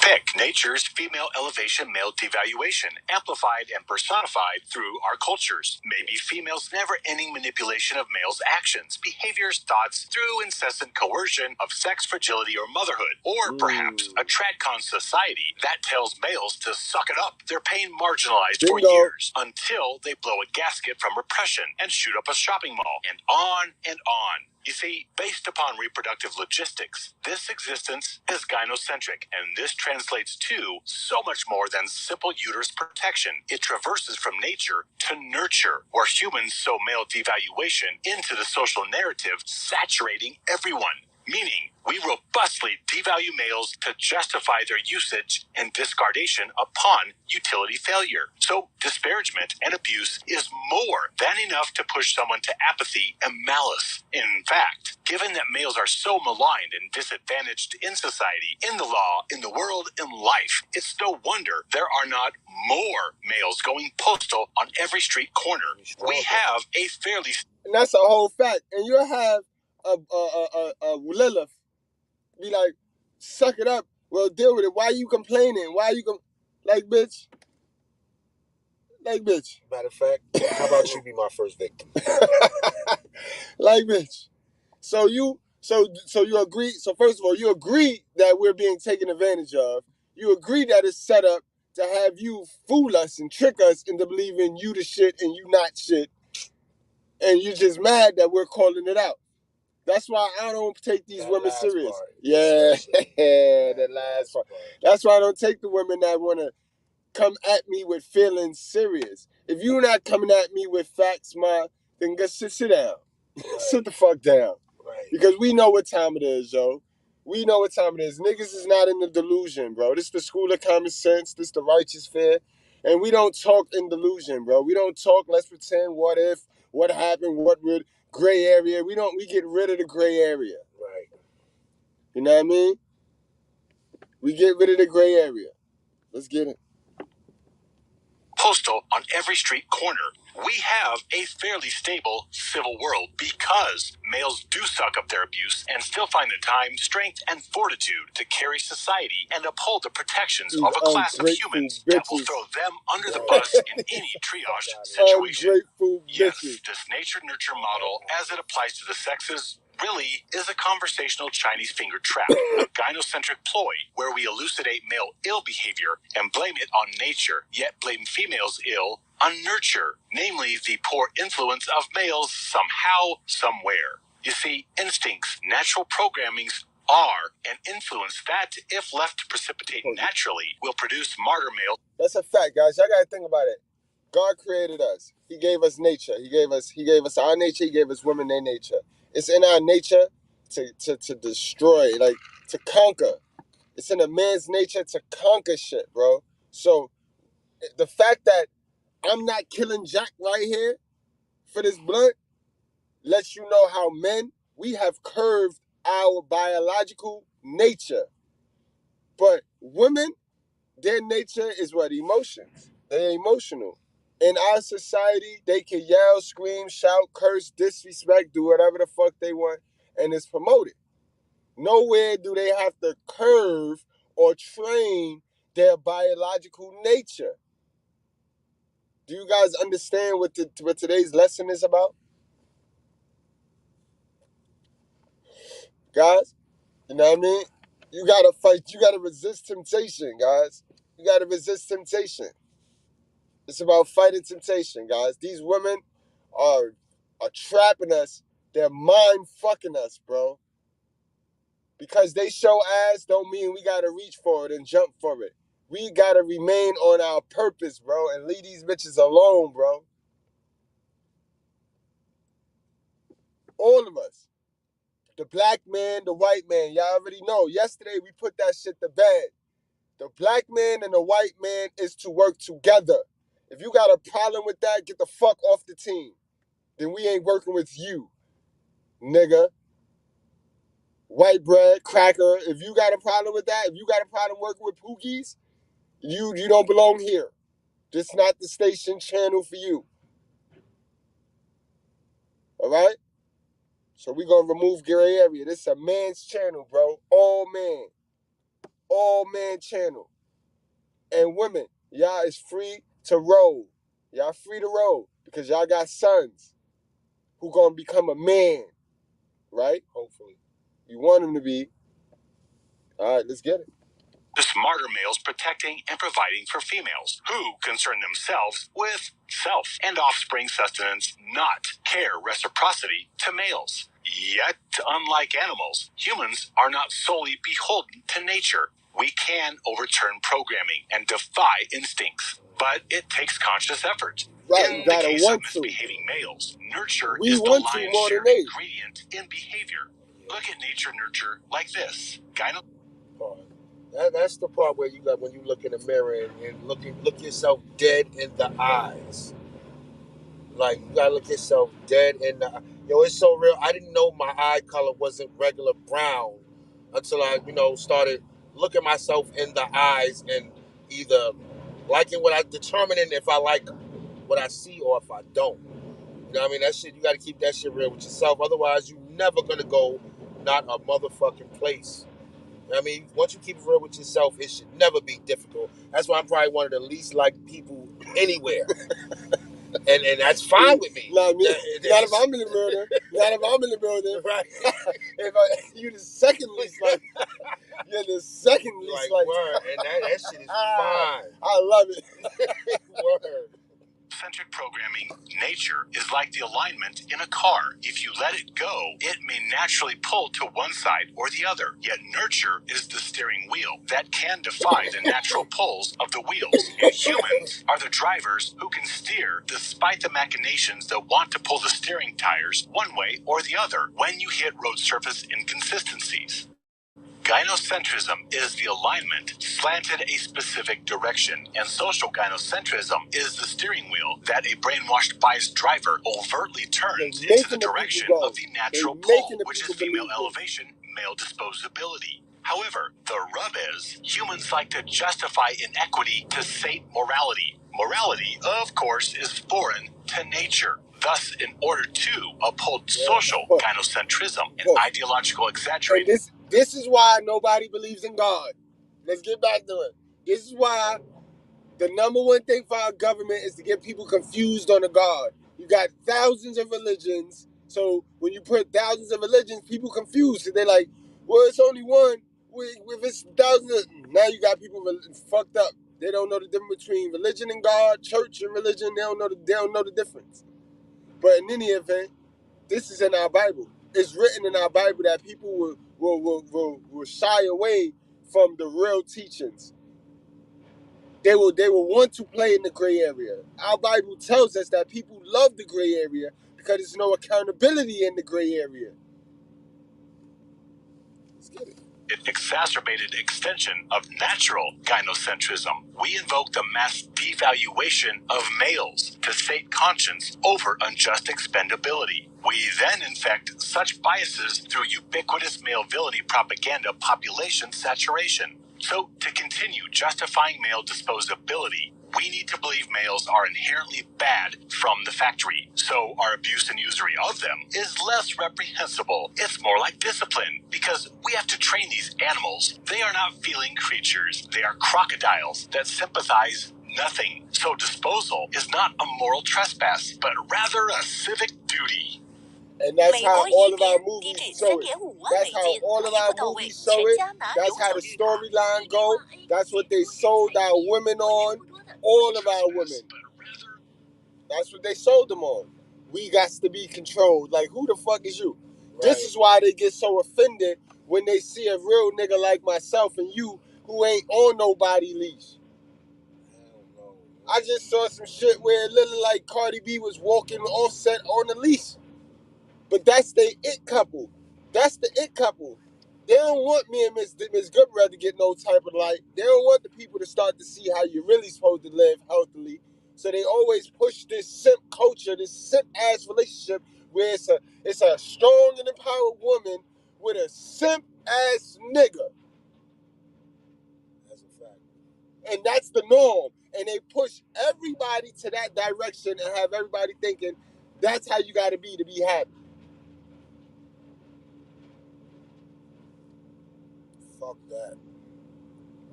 Pick nature's female elevation, male devaluation, amplified and personified through our cultures. Maybe females' never-ending manipulation of males' actions, behaviors, thoughts, through incessant coercion of sex, fragility, or motherhood. Or perhaps a tradcon society that tells males to suck it up. Their pain marginalized for years until they blow a gasket from repression and shoot up a shopping mall, and on and on. You see, based upon reproductive logistics, this existence is gynocentric, and this translates to so much more than simple uterus protection. It traverses from nature to nurture, where humans sow male devaluation into the social narrative, saturating everyone. Meaning, we robustly devalue males to justify their usage and discardation upon utility failure. So, disparagement and abuse is more than enough to push someone to apathy and malice. In fact, given that males are so maligned and disadvantaged in society, in the law, in the world, in life, it's no wonder there are not more males going postal on every street corner. We have a fairly... And that's a whole fact. And you'll have a Lilith be like, suck it up. Well, deal with it. Why are you complaining? Why are you like, bitch? Like, bitch. Matter of fact, how about you be my first victim? Like, bitch. So you agree. So first of all, you agree that we're being taken advantage of. You agree that it's set up to have you fool us and trick us into believing you the shit and you not shit. And you're just mad that we're calling it out. That's why I don't take these women serious. Part. Yeah, that last part. That's why I don't take the women that want to come at me with feelings serious. If you're not coming at me with facts, then just sit down. Right. Sit the fuck down. Right. Because we know what time it is, yo. We know what time it is. Niggas is not in the delusion, bro. This is the school of common sense. This is the righteous fear. And we don't talk in delusion, bro. We don't talk, let's pretend, what if, what happened, what would... Gray area. We get rid of the gray area. Right. You know what I mean? We get rid of the gray area. Let's get it. Postal on every street corner. We have a fairly stable civil world because males do suck up their abuse and still find the time, strength, and fortitude to carry society and uphold the protections of a class of humans that will throw them under the bus in any triage situation. Yes, this nature-nurture model, as it applies to the sexes, really is a conversational Chinese finger trap, a gynocentric ploy where we elucidate male ill behavior and blame it on nature, yet blame females ill on nurture, namely the poor influence of males somehow, somewhere. You see, instincts, natural programmings are an influence that, if left to precipitate naturally, will produce martyr males. That's a fact, guys. Y'all gotta think about it. God created us. He gave us nature. He gave us our nature. He gave us women their nature. It's in our nature to destroy, like to conquer. It's in a man's nature to conquer shit, bro. So the fact that I'm not killing Jack right here for this blunt lets you know how men, we have curved our biological nature. But women, their nature is what? Emotions. They're emotional. In our society, they can yell, scream, shout, curse, disrespect, do whatever the fuck they want, and it's promoted. Nowhere do they have to curve or train their biological nature. Do you guys understand what today's lesson is about? Guys, you know what I mean? You gotta fight, you gotta resist temptation, guys. You gotta resist temptation. It's about fighting temptation, guys. These women are trapping us. They're mind fucking us, bro. Because they show ass don't mean we gotta reach for it and jump for it. We gotta remain on our purpose, bro, and leave these bitches alone, bro. All of us. The black man, the white man, y'all already know. Yesterday, we put that shit to bed. The black man and the white man is to work together. If you got a problem with that, get the fuck off the team. Then we ain't working with you, nigga. White bread, cracker. If you got a problem with that, if you got a problem working with Pookies, you don't belong here. This is not the station channel for you. All right? So we're going to remove gray area. This is a man's channel, bro. All men. all man channel. And women, y'all is free to roll. Y'all free to roll because y'all got sons who gonna become a man, right? Hopefully. You want them to be. All right, let's get it. The smarter males protecting and providing for females who concern themselves with self and offspring sustenance, not care reciprocity to males. Yet, unlike animals, humans are not solely beholden to nature. We can overturn programming and defy instincts, but it takes conscious effort. Right, In you the gotta case of want to. misbehaving males, nurture We is the want to lion's more share than they. ingredient in behavior. Look at nature nurture like this. That's the part where you got when you look in the mirror and look yourself dead in the eyes. Like you gotta look yourself dead in the. Yo, it's so real. I didn't know my eye color wasn't regular brown until I, started looking myself in the eyes and either liking determining if I like what I see or if I don't. You know what I mean? That shit, you gotta keep that shit real with yourself. Otherwise, you never gonna go not a motherfucking place. I mean, once you keep it real with yourself, it should never be difficult. That's why I'm probably one of the least liked people anywhere. and that's fine with me. Not me. Not if I'm in the building. Not if I'm in the building. Right. You the second least like. You're the second least like. Word. And that shit is fine. I love it. Word. Centric programming, nature is like the alignment in a car. If you let it go, it may naturally pull to one side or the other. Yet nurture is the steering wheel that can defy the natural pulls of the wheels. Humans are the drivers who can steer despite the machinations that want to pull the steering tires one way or the other when you hit road surface inconsistencies. Gynocentrism is the alignment slanted a specific direction, and social gynocentrism is the steering wheel that a brainwashed biased driver overtly turns into the direction of the natural pull, which is female elevation, male disposability. However, the rub is, humans like to justify inequity to sate morality. Morality, of course, is foreign to nature. Thus, in order to uphold social gynocentrism and ideological exaggeration... And this is why nobody believes in God. Let's get back to it. This is why the number one thing for our government is to get people confused on a God. You got thousands of religions, so when you put thousands of religions, people confused. So they're like, well, it's only one. If it's thousands, now you got people fucked up. They don't know the difference between religion and God, church and religion. They don't know the difference. But in any event, this is in our Bible. It's written in our Bible that people will shy away from the real teachings. They will want to play in the gray area. Our Bible tells us that people love the gray area because there's no accountability in the gray area. Let's get it. Exacerbated extension of natural gynocentrism. We invoke the mass devaluation of males to sate conscience over unjust expendability. We then infect such biases through ubiquitous male villainy propaganda population saturation. So, to continue justifying male disposability, we need to believe males are inherently bad from the factory. So our abuse and usury of them is less reprehensible. It's more like discipline, because we have to train these animals. They are not feeling creatures. They are crocodiles that sympathize nothing. So disposal is not a moral trespass, but rather a civic duty. And that's how all of our movies show it. That's how all of our movies show it. That's how the storyline go. That's what they sold our women on. All of our women. That's what they sold them on. We got to be controlled. Like, who the fuck is you? Right. This is why they get so offended when they see a real nigga like myself and you who ain't on nobody leash. I just saw some shit where it looked like Cardi B was walking Offset on the leash. But that's the it couple. That's the it couple. They don't want me and Miss Goodbread to get no type of light. They don't want the people to start to see how you're really supposed to live healthily. So they always push this simp culture, this simp ass relationship where it's a strong and empowered woman with a simp ass nigga. That's a fact. And that's the norm. And they push everybody to that direction and have everybody thinking that's how you gotta be to be happy. Fuck that.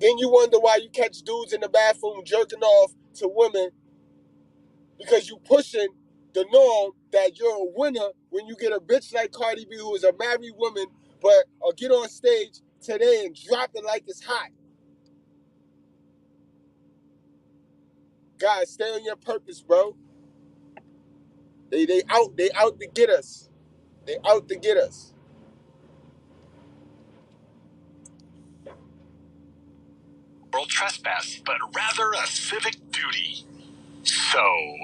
Then you wonder why you catch dudes in the bathroom jerking off to women because you pushing the norm that you're a winner when you get a bitch like Cardi B who is a married woman, but get on stage today and drop it like it's hot. Guys, stay on your purpose, bro. They out to get us. They out to get us. Moral trespass, but rather a civic duty. So,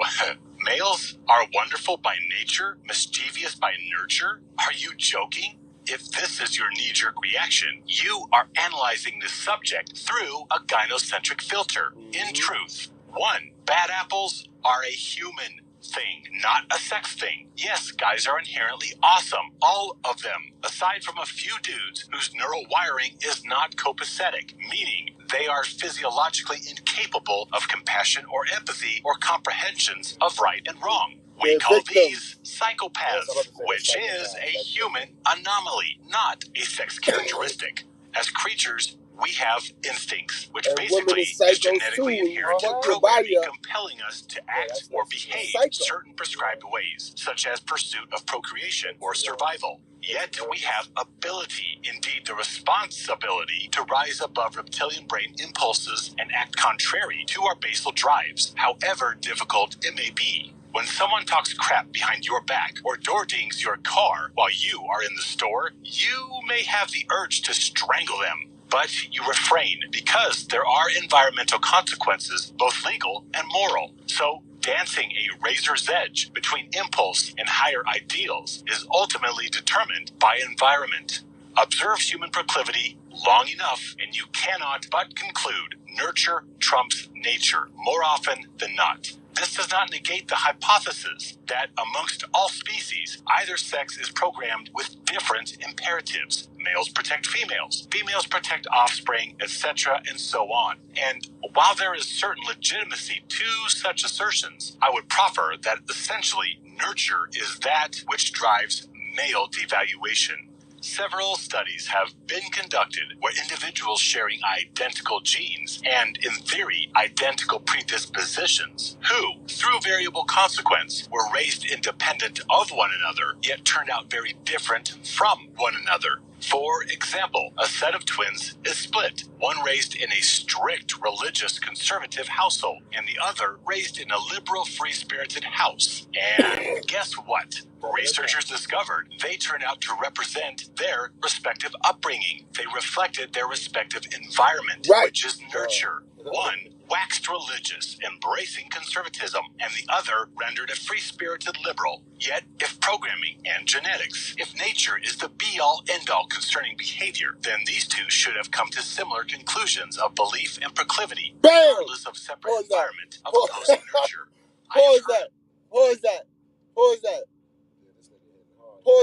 males are wonderful by nature, mischievous by nurture? Are you joking? If this is your knee-jerk reaction, you are analyzing the subject through a gynocentric filter. In truth, 1, bad apples are a human thing, not a sex thing. Yes, guys are inherently awesome, all of them, aside from a few dudes whose neural wiring is not copacetic, meaning they are physiologically incapable of compassion or empathy or comprehensions of right and wrong. We call these psychopaths, which is a human anomaly, not a sex characteristic. As creatures, we have instincts, which basically is genetically inherited programming compelling us to act or behave certain prescribed ways, such as pursuit of procreation or survival. Yet we have ability, indeed the responsibility, to rise above reptilian brain impulses and act contrary to our basal drives, however difficult it may be. When someone talks crap behind your back or door dings your car while you are in the store, you may have the urge to strangle them. But you refrain because there are environmental consequences, both legal and moral. So, dancing a razor's edge between impulse and higher ideals is ultimately determined by environment. Observe human proclivity long enough and you cannot but conclude nurture trumps nature more often than not. This does not negate the hypothesis that amongst all species, either sex is programmed with different imperatives. Males protect females, females protect offspring, etc., and so on. And while there is certain legitimacy to such assertions, I would proffer that essentially nurture is that which drives male devaluation. Several studies have been conducted where individuals sharing identical genes and, in theory, identical predispositions, who, through variable consequence, were raised independent of one another, yet turned out very different from one another. For example, a set of twins is split, one raised in a strict religious conservative household, and the other raised in a liberal free-spirited house. And guess what? Researchers discovered they turned out to represent their respective upbringing. They reflected their respective environment, which is nurture. One waxed religious, embracing conservatism, and the other rendered a free-spirited liberal. Yet, if programming and genetics, if nature is the be-all, end-all concerning behavior, then these two should have come to similar conclusions of belief and proclivity, regardless of separate environment of opposing nurture. Pause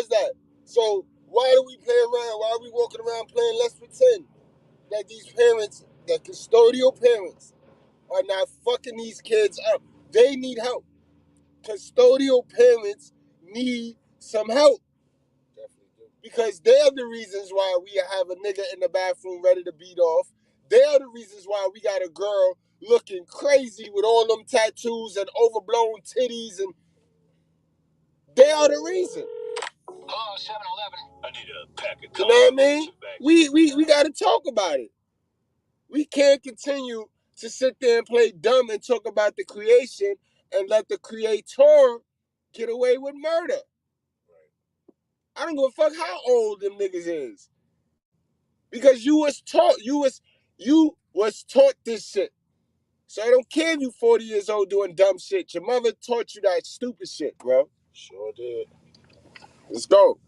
that. So, why do we play around? Why are we walking around playing let's pretend that these parents, the custodial parents, are not fucking these kids up? They need help. Custodial parents need some help. Because they're the reasons why we have a nigga in the bathroom ready to beat off. They're the reasons why we got a girl looking crazy with all them tattoos and overblown titties, and they are the reason. Hello, 7-Eleven. I need a packet. You know what I mean? We got to talk about it. We can't continue to sit there and play dumb and talk about the creation and let the creator get away with murder. I don't give a fuck how old them niggas is. Because you was taught this shit. So I don't care if you 40 years old doing dumb shit. Your mother taught you that stupid shit, bro. Sure did. Let's go.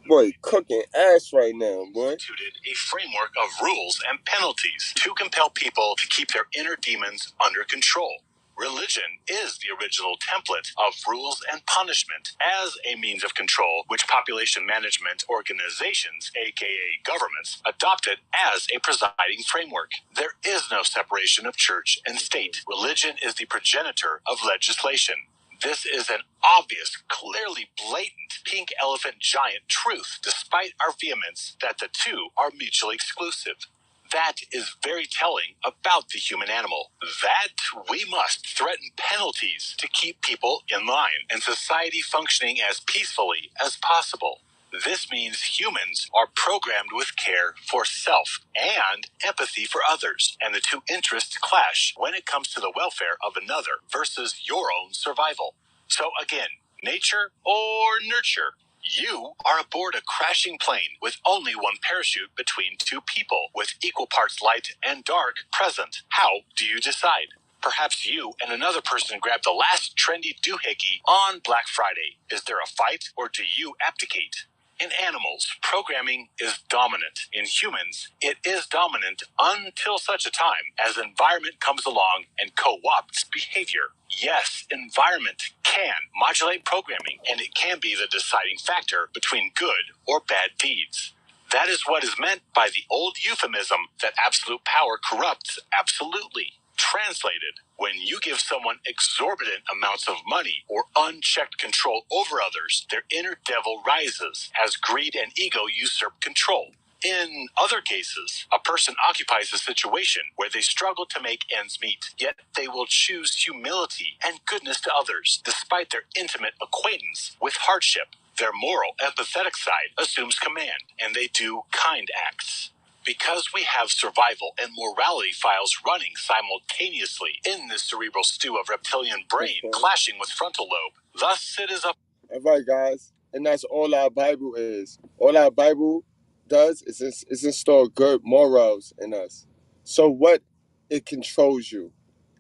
Boy, cooking ass right now, boy. Instituted a framework of rules and penalties to compel people to keep their inner demons under control. Religion is the original template of rules and punishment as a means of control, which population management organizations, aka governments, adopted as a presiding framework. There is no separation of church and state. Religion is the progenitor of legislation. This is an obvious, clearly blatant pink elephant giant truth, despite our vehemence that the two are mutually exclusive. That is very telling about the human animal. That we must threaten penalties to keep people in line and society functioning as peacefully as possible. This means humans are programmed with care for self and empathy for others, and the two interests clash when it comes to the welfare of another versus your own survival. So again, nature or nurture? You are aboard a crashing plane with only one parachute between two people, with equal parts light and dark present. How do you decide? Perhaps you and another person grab the last trendy doohickey on Black Friday. Is there a fight, or do you abdicate? In animals, programming is dominant. In humans, it is dominant until such a time as environment comes along and co-opts behavior. Yes, environment can modulate programming, and it can be the deciding factor between good or bad deeds. That is what is meant by the old euphemism that absolute power corrupts absolutely. Translated, when you give someone exorbitant amounts of money or unchecked control over others, their inner devil rises as greed and ego usurp control. In other cases, a person occupies a situation where they struggle to make ends meet, yet they will choose humility and goodness to others, despite their intimate acquaintance with hardship. Their moral, empathetic side assumes command, and they do kind acts. Because we have survival and morality files running simultaneously in the cerebral stew of reptilian brain clashing with frontal lobe, thus it is a... All right, guys. And that's all our Bible is. All our Bible does is install good morals in us. So what? It controls you.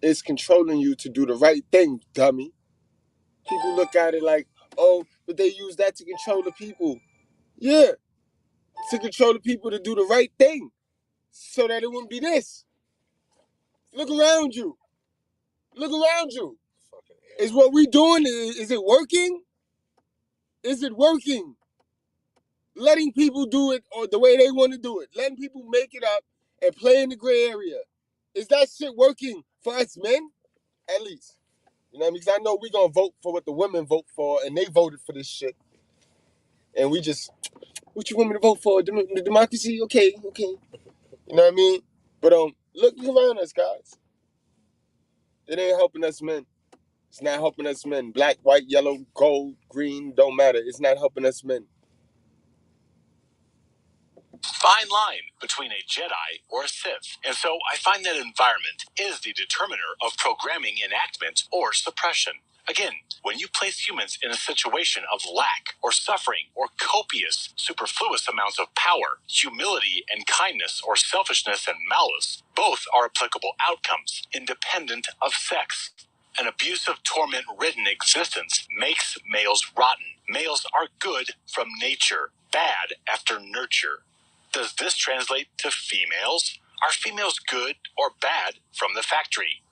It's controlling you to do the right thing, dummy. People look at it like, oh, but they use that to control the people. Yeah. To control the people to do the right thing. So that it wouldn't be this. Look around you. Look around you. Is what we doing, is it working? Is it working? Letting people do it or the way they want to do it. Letting people make it up and play in the gray area. Is that shit working for us men? At least. You know what I mean? Because I know we're going to vote for what the women vote for, and they voted for this shit. And we just, what you want me to vote for? The democracy? Okay. You know what I mean? But look around us, guys. It ain't helping us men. It's not helping us men. Black, white, yellow, gold, green, don't matter. It's not helping us men. Fine line between a Jedi or a Sith. And so I find that environment is the determiner of programming enactment or suppression. Again, when you place humans in a situation of lack or suffering or copious, superfluous amounts of power, humility and kindness or selfishness and malice, both are applicable outcomes, independent of sex. An abusive, torment-ridden existence makes males rotten. Males are good from nature, bad after nurture. Does this translate to females? Are females good or bad from the factory?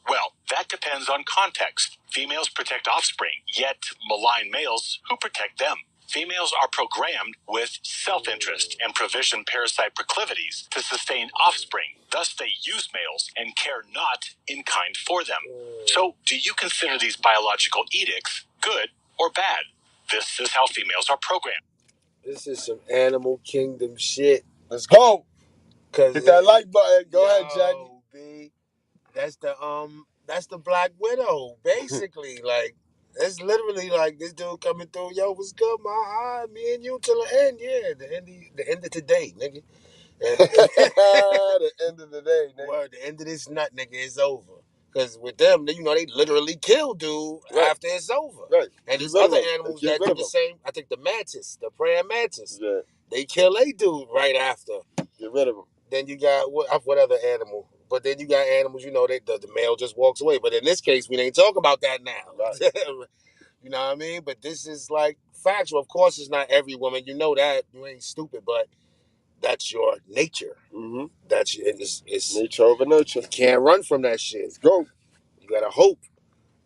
Well, that depends on context. Females protect offspring, yet malign males who protect them. Females are programmed with self-interest and provision parasite proclivities to sustain offspring. Thus, they use males and care not in kind for them. So, do you consider these biological edicts good or bad? This is how females are programmed. This is some animal kingdom shit. Let's go. Hit that like button. Go ahead, Jackie. B. That's the Black Widow, basically. Like, it's literally like this dude coming through. Yo, what's good, my eye? Me and you till the end. Yeah, the end of today, nigga. The end of the day, nigga. Word, the end of this nut, nigga, is over. Because with them, you know, they literally kill dude after it's over. Right. And these other animals that do the same. I think the mantis, the praying mantis, they kill a dude right after. Get rid of them. Then you got, what other animal? But then you got animals, you know, the male just walks away. But in this case, we ain't talking about that now. Right. You know what I mean? But this is like factual. Of course, it's not every woman. You know that. You ain't stupid, but that's your nature. Mm-hmm. That's it's nature over nurture. You can't run from that shit. Let's go. You gotta hope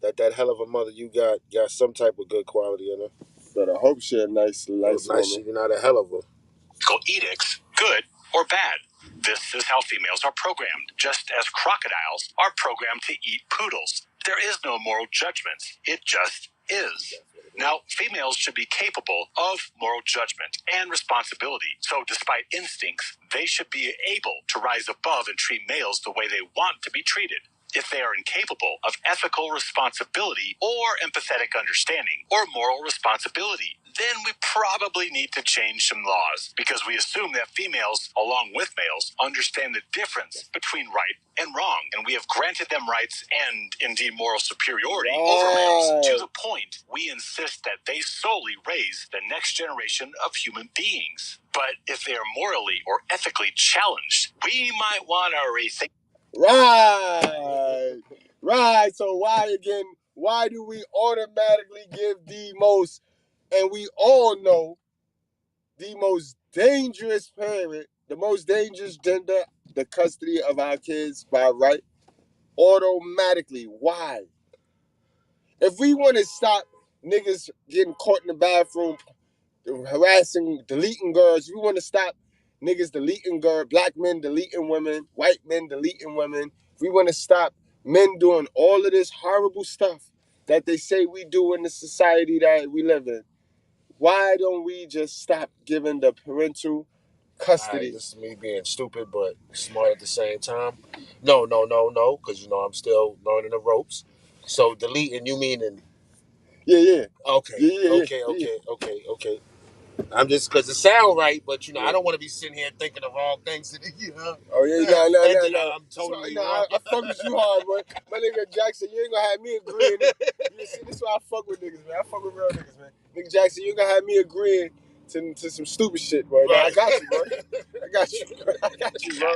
that hell of a mother you got some type of good quality in her. Better hope she a nice woman. You're not a hell of a. Edicts, good or bad. This is how females are programmed, just as crocodiles are programmed to eat poodles. There is no moral judgment. It just is. Now, females should be capable of moral judgment and responsibility. So despite instincts, they should be able to rise above and treat males the way they want to be treated. If they are incapable of ethical responsibility or empathetic understanding or moral responsibility, then we probably need to change some laws because we assume that females, along with males, understand the difference between right and wrong, and we have granted them rights and, indeed, moral superiority over males to the point we insist that they solely raise the next generation of human beings. But if they are morally or ethically challenged, we might want to rethink. Right. So why do we automatically give the most, and we all know, the most dangerous parent, the most dangerous gender, the custody of our kids by right? Automatically. Why? If we want to stop niggas getting caught in the bathroom, harassing, deleting girls, if we want to stop niggas deleting girls, black men deleting women, white men deleting women, if we want to stop men doing all of this horrible stuff that they say we do in the society that we live in, why don't we just stop giving the parental custody? This is me being stupid but smart at the same time. No, because I'm still learning the ropes. So deleting, you meaning? Yeah. Okay. I'm just because it sound right, but I don't want to be sitting here thinking the wrong things. Oh yeah, no. I'm totally wrong. I fuck with you hard, boy. My nigga Jackson, you ain't gonna have me agreeing. This is why I fuck with niggas, man. I fuck with real niggas, man. Nigga Jackson, you ain't gonna have me agreeing to some stupid shit, boy. Right. I got you, bro. I got you, bro.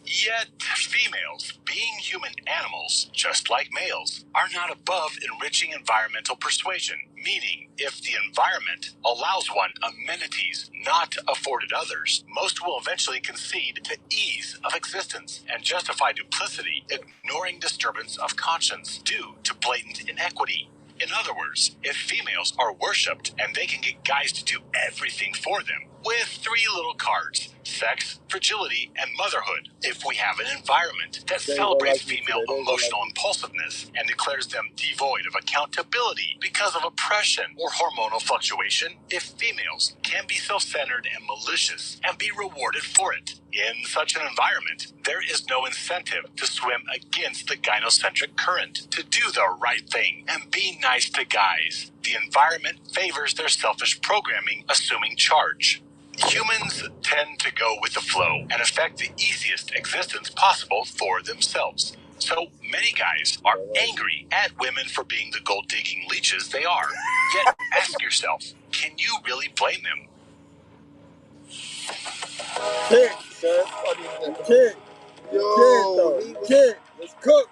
Yet, females, being human animals, just like males, are not above enriching environmental persuasion, meaning if the environment allows one amenities not afforded others, most will eventually concede to ease of existence and justify duplicity, ignoring disturbance of conscience due to blatant inequity. In other words, if females are worshipped and they can get guys to do everything for them, with 3 little cards: sex, fragility, and motherhood. If we have an environment that celebrates female emotional impulsiveness and declares them devoid of accountability because of oppression or hormonal fluctuation, if females can be self-centered and malicious and be rewarded for it, in such an environment, there is no incentive to swim against the gynocentric current, to do the right thing and be nice to guys. The environment favors their selfish programming, assuming charge. Humans tend to go with the flow and affect the easiest existence possible for themselves. So many guys are angry at women for being the gold-digging leeches they are. Yet ask yourself, can you really blame them? Can't, son. You can't. You can't. Let's cook.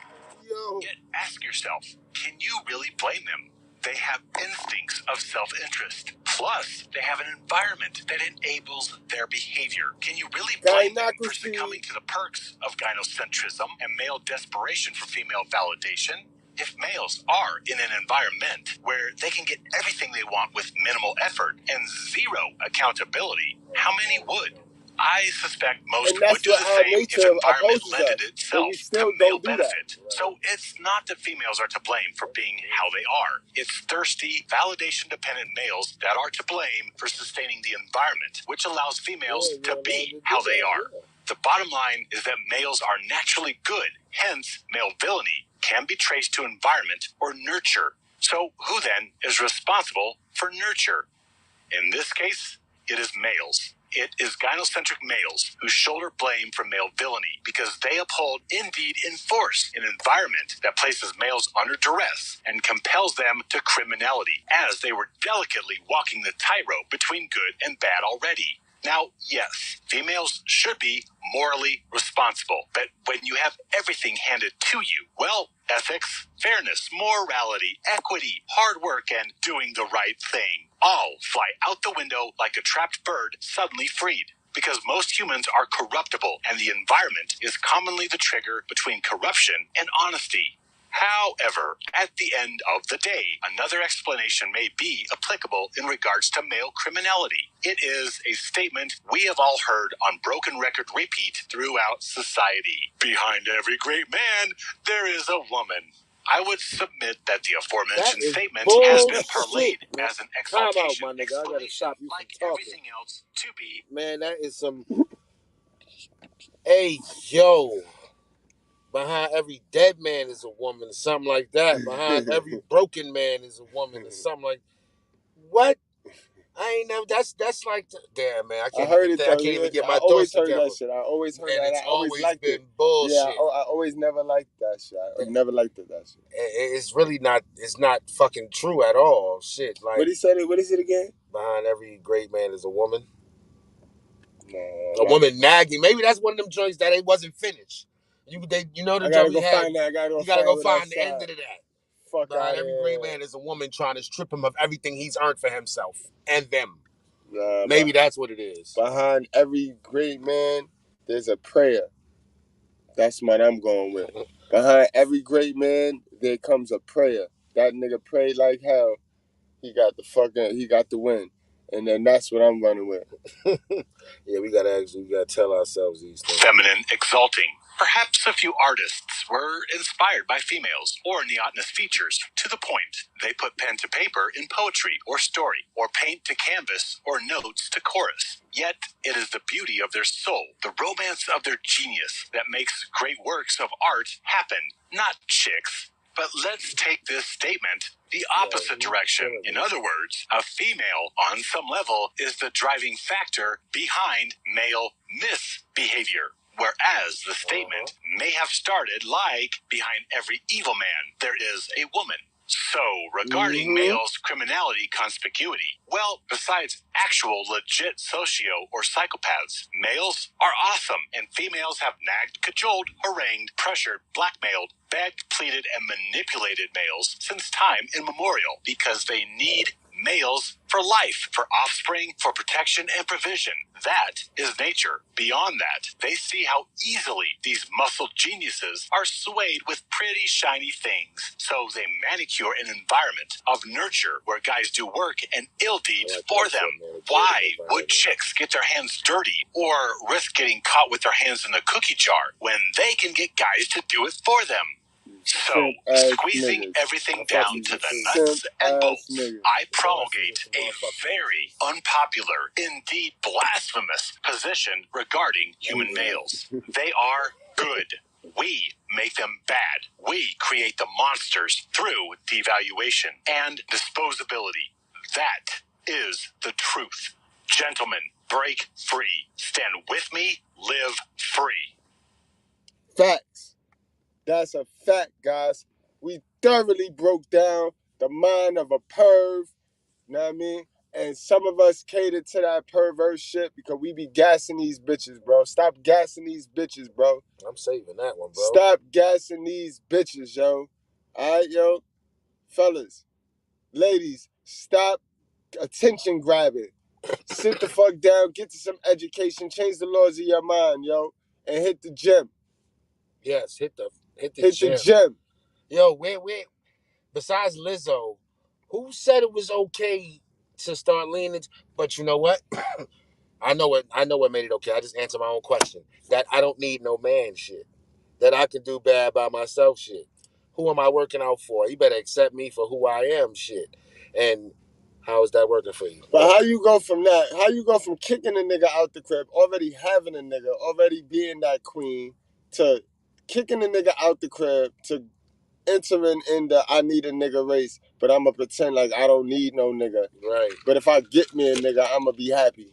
Yet ask yourself, can you really blame them? They have instincts of self-interest. Plus, they have an environment that enables their behavior. Can you really blame them for succumbing to the perks of gynocentrism and male desperation for female validation? If males are in an environment where they can get everything they want with minimal effort and zero accountability, how many would? I suspect most would do the same if environment lended itself to male benefit. So it's not that females are to blame for being how they are. It's thirsty, validation-dependent males that are to blame for sustaining the environment, which allows females to be how they are. The bottom line is that males are naturally good, hence male villainy can be traced to environment or nurture. So who then is responsible for nurture? In this case, it is males. It is gynocentric males who shoulder blame for male villainy because they uphold, indeed enforce, an environment that places males under duress and compels them to criminality as they were delicately walking the tightrope between good and bad already. Now, yes, females should be morally responsible, but when you have everything handed to you, well, ethics, fairness, morality, equity, hard work, and doing the right thing all fly out the window like a trapped bird suddenly freed. Because most humans are corruptible, and the environment is commonly the trigger between corruption and honesty. However, at the end of the day, another explanation may be applicable in regards to male criminality. It is a statement we have all heard on broken record repeat throughout society. Behind every great man, there is a woman. I would submit that the aforementioned statement has been parlayed as an exaltation. Time out, my nigga. I gotta stop you like from talking. Everything else to be. Man, that is some. Hey, yo. Behind every dead man is a woman or something like that. Behind every broken man is a woman or something like. What? I ain't never. That's like. Damn, man. I can't even get my thoughts together. That shit. I always heard that. It's I always liked been it. bullshit. Yeah, I always never liked that shit. I never liked that shit. It's really not. It's not fucking true at all. Shit. Like what he said. What is it again? Behind every great man is a woman. No, a woman nagging. Maybe that's one of them joints that it wasn't finished. You know the joint we had. Find that. You gotta go find the end of that. Fuck Behind every great man is a woman trying to strip him of everything he's earned for himself and them. Maybe that's what it is. Behind every great man, there's a prayer. That's what I'm going with. Behind every great man, there comes a prayer. That nigga prayed like hell. He got the win. And then that's what I'm running with. Yeah, we gotta tell ourselves these things. Feminine, exalting. Perhaps a few artists were inspired by females or neotenous features to the point they put pen to paper in poetry or story, or paint to canvas or notes to chorus. Yet it is the beauty of their soul, the romance of their genius, that makes great works of art happen, not chicks. But let's take this statement the opposite direction. In other words, a female, on some level, is the driving factor behind male misbehavior. Whereas the statement may have started like, behind every evil man, there is a woman. So, regarding males' criminality conspicuity, well, besides actual legit socio or psychopaths, males are awesome, and females have nagged, cajoled, harangued, pressured, blackmailed, begged, pleaded, and manipulated males since time immemorial because they need males for life, for offspring, for protection and provision. That is nature. Beyond that, they see how easily these muscled geniuses are swayed with pretty shiny things. So they manicure an environment of nurture where guys do work and ill deeds for them. Why would chicks get their hands dirty or risk getting caught with their hands in the cookie jar when they can get guys to do it for them? So, squeezing everything down to the nuts and bolts, I promulgate a very unpopular, indeed blasphemous position regarding human males. They are good. We make them bad. We create the monsters through devaluation and disposability. That is the truth. Gentlemen, break free. Stand with me, live free. Facts. That's a fact, guys. We thoroughly broke down the mind of a perv, you know what I mean? And some of us cater to that perverse shit because we be gassing these bitches, bro. Stop gassing these bitches, bro. I'm saving that one, bro. Stop gassing these bitches, yo. All right, yo? Fellas, ladies, stop attention grabbing. Sit the fuck down, get to some education, change the laws of your mind, yo, and hit the gym. Yes, hit the gym. Yo, wait. Besides Lizzo, who said it was okay to start leaning? But you know what? I know what made it okay. I just answered my own question. That I don't need no man shit. That I can do bad by myself shit. Who am I working out for? You better accept me for who I am shit. And how is that working for you? But how you go from that? How you go from kicking a nigga out the crib, already having a nigga, already being that queen, to kicking a nigga out the crib, to entering in the I need a nigga race, but I'ma pretend like I don't need no nigga. Right. But if I get me a nigga, I'ma be happy.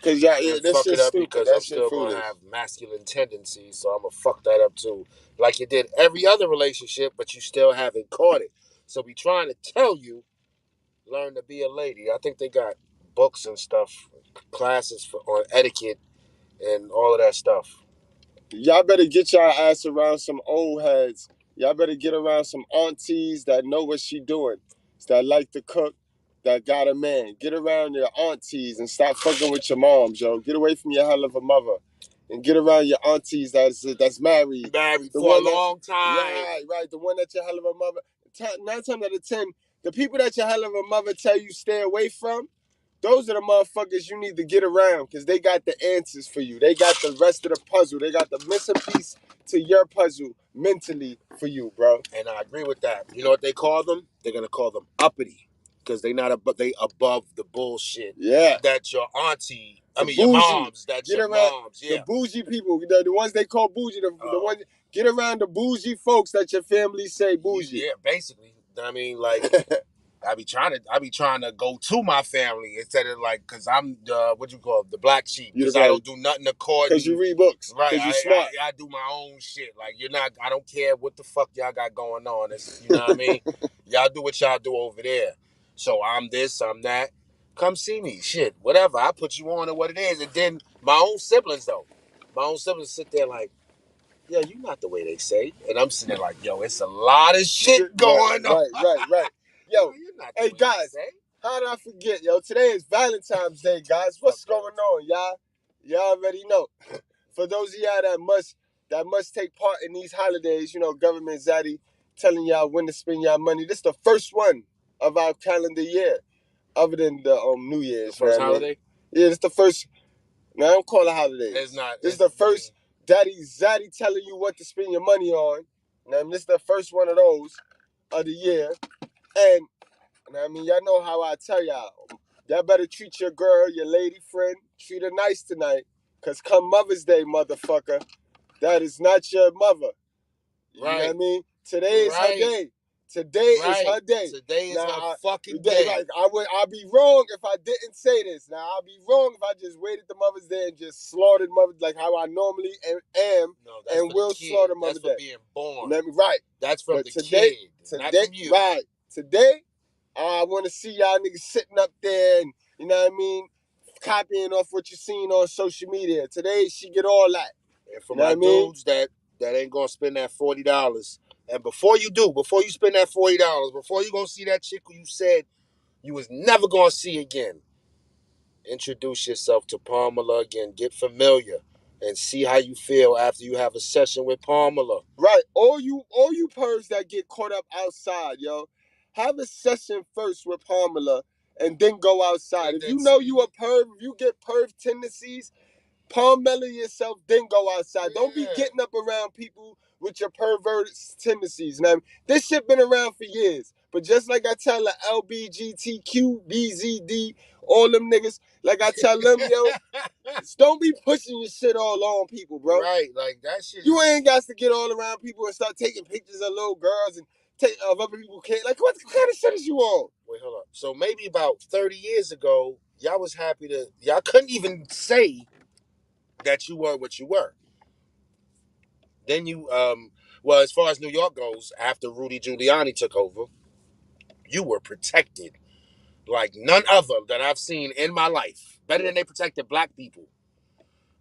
Cause this shit's stupid. Because that I'm shit still foolish. gonna have masculine tendencies, so I'm gonna fuck that up too. Like you did every other relationship, but you still haven't caught it. So we trying to tell you, learn to be a lady. I think they got books and stuff, classes on etiquette and all of that stuff. Y'all better get y'all ass around some old heads. Y'all better get around some aunties that know what she doing, that like to cook, that got a man. Get around your aunties and stop fucking with your moms, yo. Get away from your hell of a mother. And get around your aunties that's married. Married for a long time. Right. The one that your hell of a mother. 9 times out of 10, the people that your hell of a mother tell you stay away from, those are the motherfuckers you need to get around because they got the answers for you. They got the rest of the puzzle. They got the missing piece to your puzzle mentally for you, bro. And I agree with that. You know what they call them? They're gonna call them uppity because they above the bullshit. Yeah. That your auntie. Your moms. That's get your around moms. Yeah. The bougie people, the ones they call bougie. The ones get around the bougie folks that your family say bougie. Yeah, basically. I mean, like. I be trying to go to my family instead of like, cause I'm the black sheep. Because I don't do nothing according. Cause you read books. Right. Cause you smart. I do my own shit. Like I don't care what the fuck y'all got going on. You know what I mean? Y'all do what y'all do over there. So I'm this, I'm that. Come see me. Shit, whatever. I put you on to what it is. And then my own siblings sit there like, yo, you not the way they say. And I'm sitting there like, yo, it's a lot of shit going on. Right. Yo, hey guys, how did I forget? Yo, today is Valentine's Day, guys. What's going on, y'all? Y'all already know. For those of y'all that must take part in these holidays, you know, government zaddy telling y'all when to spend y'all money. This is the first one of our calendar year, other than the New Year's. The first holiday? Yeah, it's the first. No, I don't call it holidays. It's not. This is the first daddy zaddy telling you what to spend your money on. Now, this is the first one of those of the year. And I mean, y'all know how I tell y'all. Y'all better treat your girl, your lady friend, treat her nice tonight. Because come Mother's Day, motherfucker, that is not your mother. You know what I mean? Today is her day. Today is her day. Today is her fucking day. Like, I'll be wrong if I didn't say this. Now, I'll be wrong if I just waited to Mother's Day and just slaughtered Mother's Day, like how I normally am and will slaughter Mother's Day. That's for being born. Right. That's from the kid, not from you. Right. Today, I want to see y'all niggas sitting up there and, you know what I mean, copying off what you seen on social media. Today, she get all that. And for my dudes that ain't gonna spend that $40, and before you spend that $40, before you gonna see that chick who you said you was never gonna see again, introduce yourself to Pamela again. Get familiar and see how you feel after you have a session with Pamela. Right. All you pervs that get caught up outside, yo, have a session first with Pamela and then go outside. If you know you a perv, if you get perv tendencies, Pamela yourself, then go outside. Don't be getting up around people with your perverted tendencies. Now, this shit been around for years. But just like I tell the LBGTQ, BZD, all them niggas, like I tell them, yo, don't be pushing your shit all on people, bro. Right, like that shit. You ain't got to get all around people and start taking pictures of little girls and of other people. Like, what kind of shit is you on? Wait, hold up. So maybe about 30 years ago, y'all was happy y'all couldn't even say that you were what you were. Then you, well, as far as New York goes, after Rudy Giuliani took over, you were protected like none other that I've seen in my life. Better than they protected black people.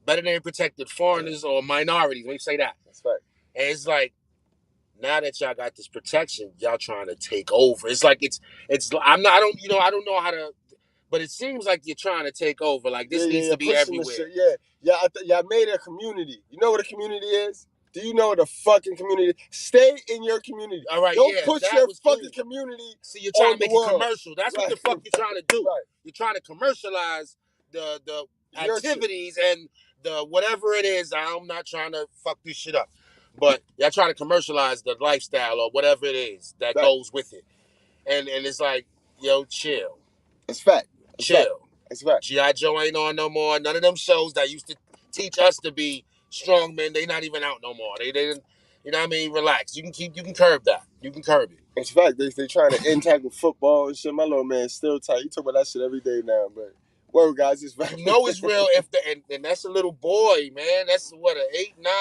Better than they protected foreigners or minorities. Let me say that. That's right. And it's like, now that y'all got this protection, y'all trying to take over. It's like I don't know how to, but it seems like you're trying to take over. Like this needs to be everywhere. Y'all made a community. You know what a community is? Do you know what a fucking community is? Stay in your community. All right, don't push your fucking community. See, you're trying to make it commercial. That's what the fuck you're trying to do. Right. You're trying to commercialize the activities and the whatever it is. I'm not trying to fuck this shit up. But y'all trying to commercialize the lifestyle or whatever it is that goes with it. And it's like, yo, chill. It's fact. Chill. It's fact. G.I. Joe ain't on no more. None of them shows that used to teach us to be strong men, they not even out no more. They didn't, you know what I mean? Relax. You can curb that. You can curb it. It's fact. They trying to intackle football and shit. My little man's still tight. You talk about that shit every day now, but word, guys, it's fact. You know it's real if and that's a little boy, man. That's what, an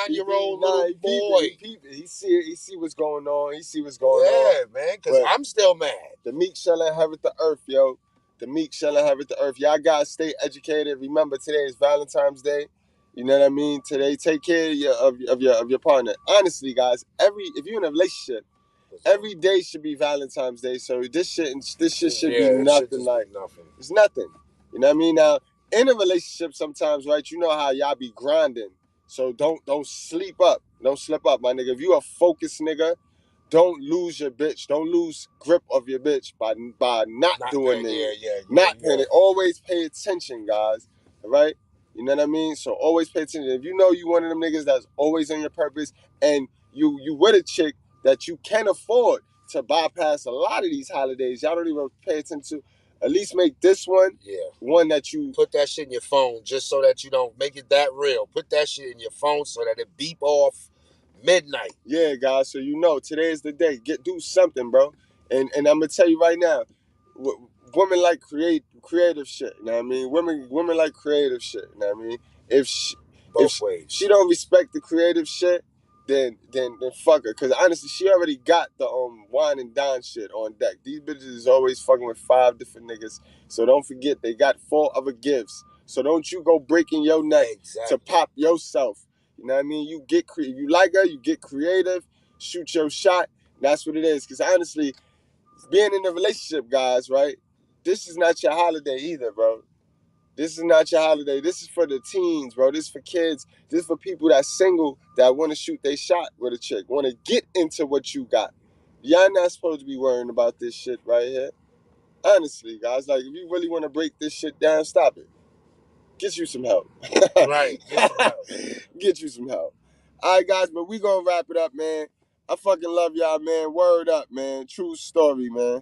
8-9-year-old little boy. He see what's going on. He see what's going on. Yeah, man, because I'm still mad. The meek shall inherit the earth, yo. The meek shall inherit the earth. Y'all guys stay educated. Remember, today is Valentine's Day. You know what I mean? Today, take care of your partner. Honestly, guys, if you're in a relationship, every day should be Valentine's Day. So this shit should be nothing. Like nothing. It's nothing. You know what I mean? Now, in a relationship, sometimes, right? You know how y'all be grinding. So don't sleep up. Don't slip up, my nigga. If you a focused nigga, don't lose your bitch. Don't lose grip of your bitch by not doing it. Not paying it. Always pay attention, guys. All right? You know what I mean? So always pay attention. If you know you one of them niggas that's always on your purpose, and you with a chick that you can afford to bypass a lot of these holidays, y'all don't even pay attention to. At least make this one one that you put that shit in your phone, just so that you don't make it that real. Put that shit in your phone so that it beep off midnight. Yeah, guys. So you know today is the day. Do something, bro. And I'm gonna tell you right now, women like creative shit. You know what I mean? Women like creative shit. You know what I mean? If she don't respect the creative shit, then fuck her. Cause honestly, she already got the wine and dine shit on deck. These bitches is always fucking with 5 different niggas. So don't forget they got 4 other gifts. So don't you go breaking your neck to pop yourself. You know what I mean? You get if you like her, you get creative, shoot your shot. That's what it is. Cause honestly, being in a relationship, guys, right? This is not your holiday either, bro. This is not your holiday. This is for the teens, bro. This is for kids. This is for people that's single that want to shoot their shot with a chick, want to get into what you got. Y'all not supposed to be worrying about this shit right here. Honestly, guys, like if you really want to break this shit down, stop it. Get you some help. Right. Get some help. Get you some help. All right, guys, but we gonna wrap it up, man. I fucking love y'all, man. Word up, man. True story, man.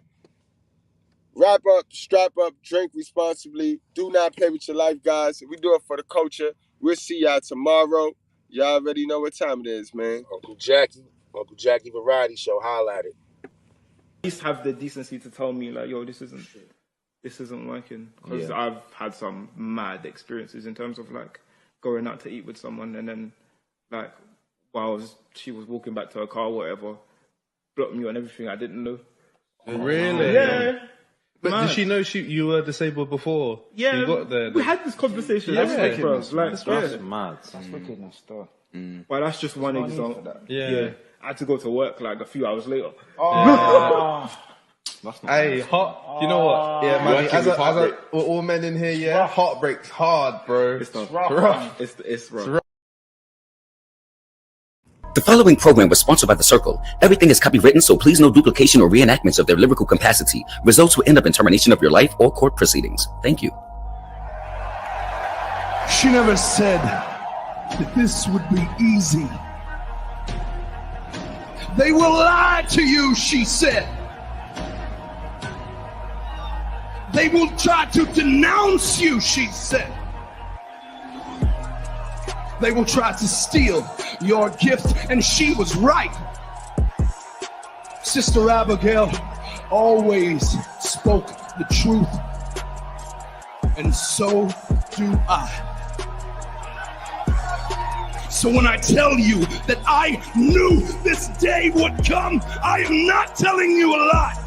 Wrap up, strap up, drink responsibly. Do not play with your life, guys. We do it for the culture. We'll see y'all tomorrow. Y'all already know what time it is, man. Uncle Jackie Variety Show, holla at it. At least have the decency to tell me, like, yo, this isn't working. Because I've had some mad experiences in terms of, like, going out to eat with someone and then, like, while she was walking back to her car or whatever, blocked me on everything I didn't know. Really? Yeah. But did she know you were disabled before? Yeah, you got there. We had this conversation. Yeah, that's mad. That's wickedness stuff. Well, that's just one example. Yeah. I had to go to work like a few hours later. Hey, hot. You know what? Yeah, man. As we're all men in here, heartbreak's hard, bro. It's rough. It's rough. The following program was sponsored by The Circle. Everything is copywritten, so please no duplication or reenactments of their lyrical capacity. Results will end up in termination of your life or court proceedings. Thank you. She never said that this would be easy. They will lie to you, she said. They will try to denounce you, she said. They will try to steal your gift, and she was right. Sister Abigail always spoke the truth, and so do I. So when I tell you that I knew this day would come, I am not telling you a lie.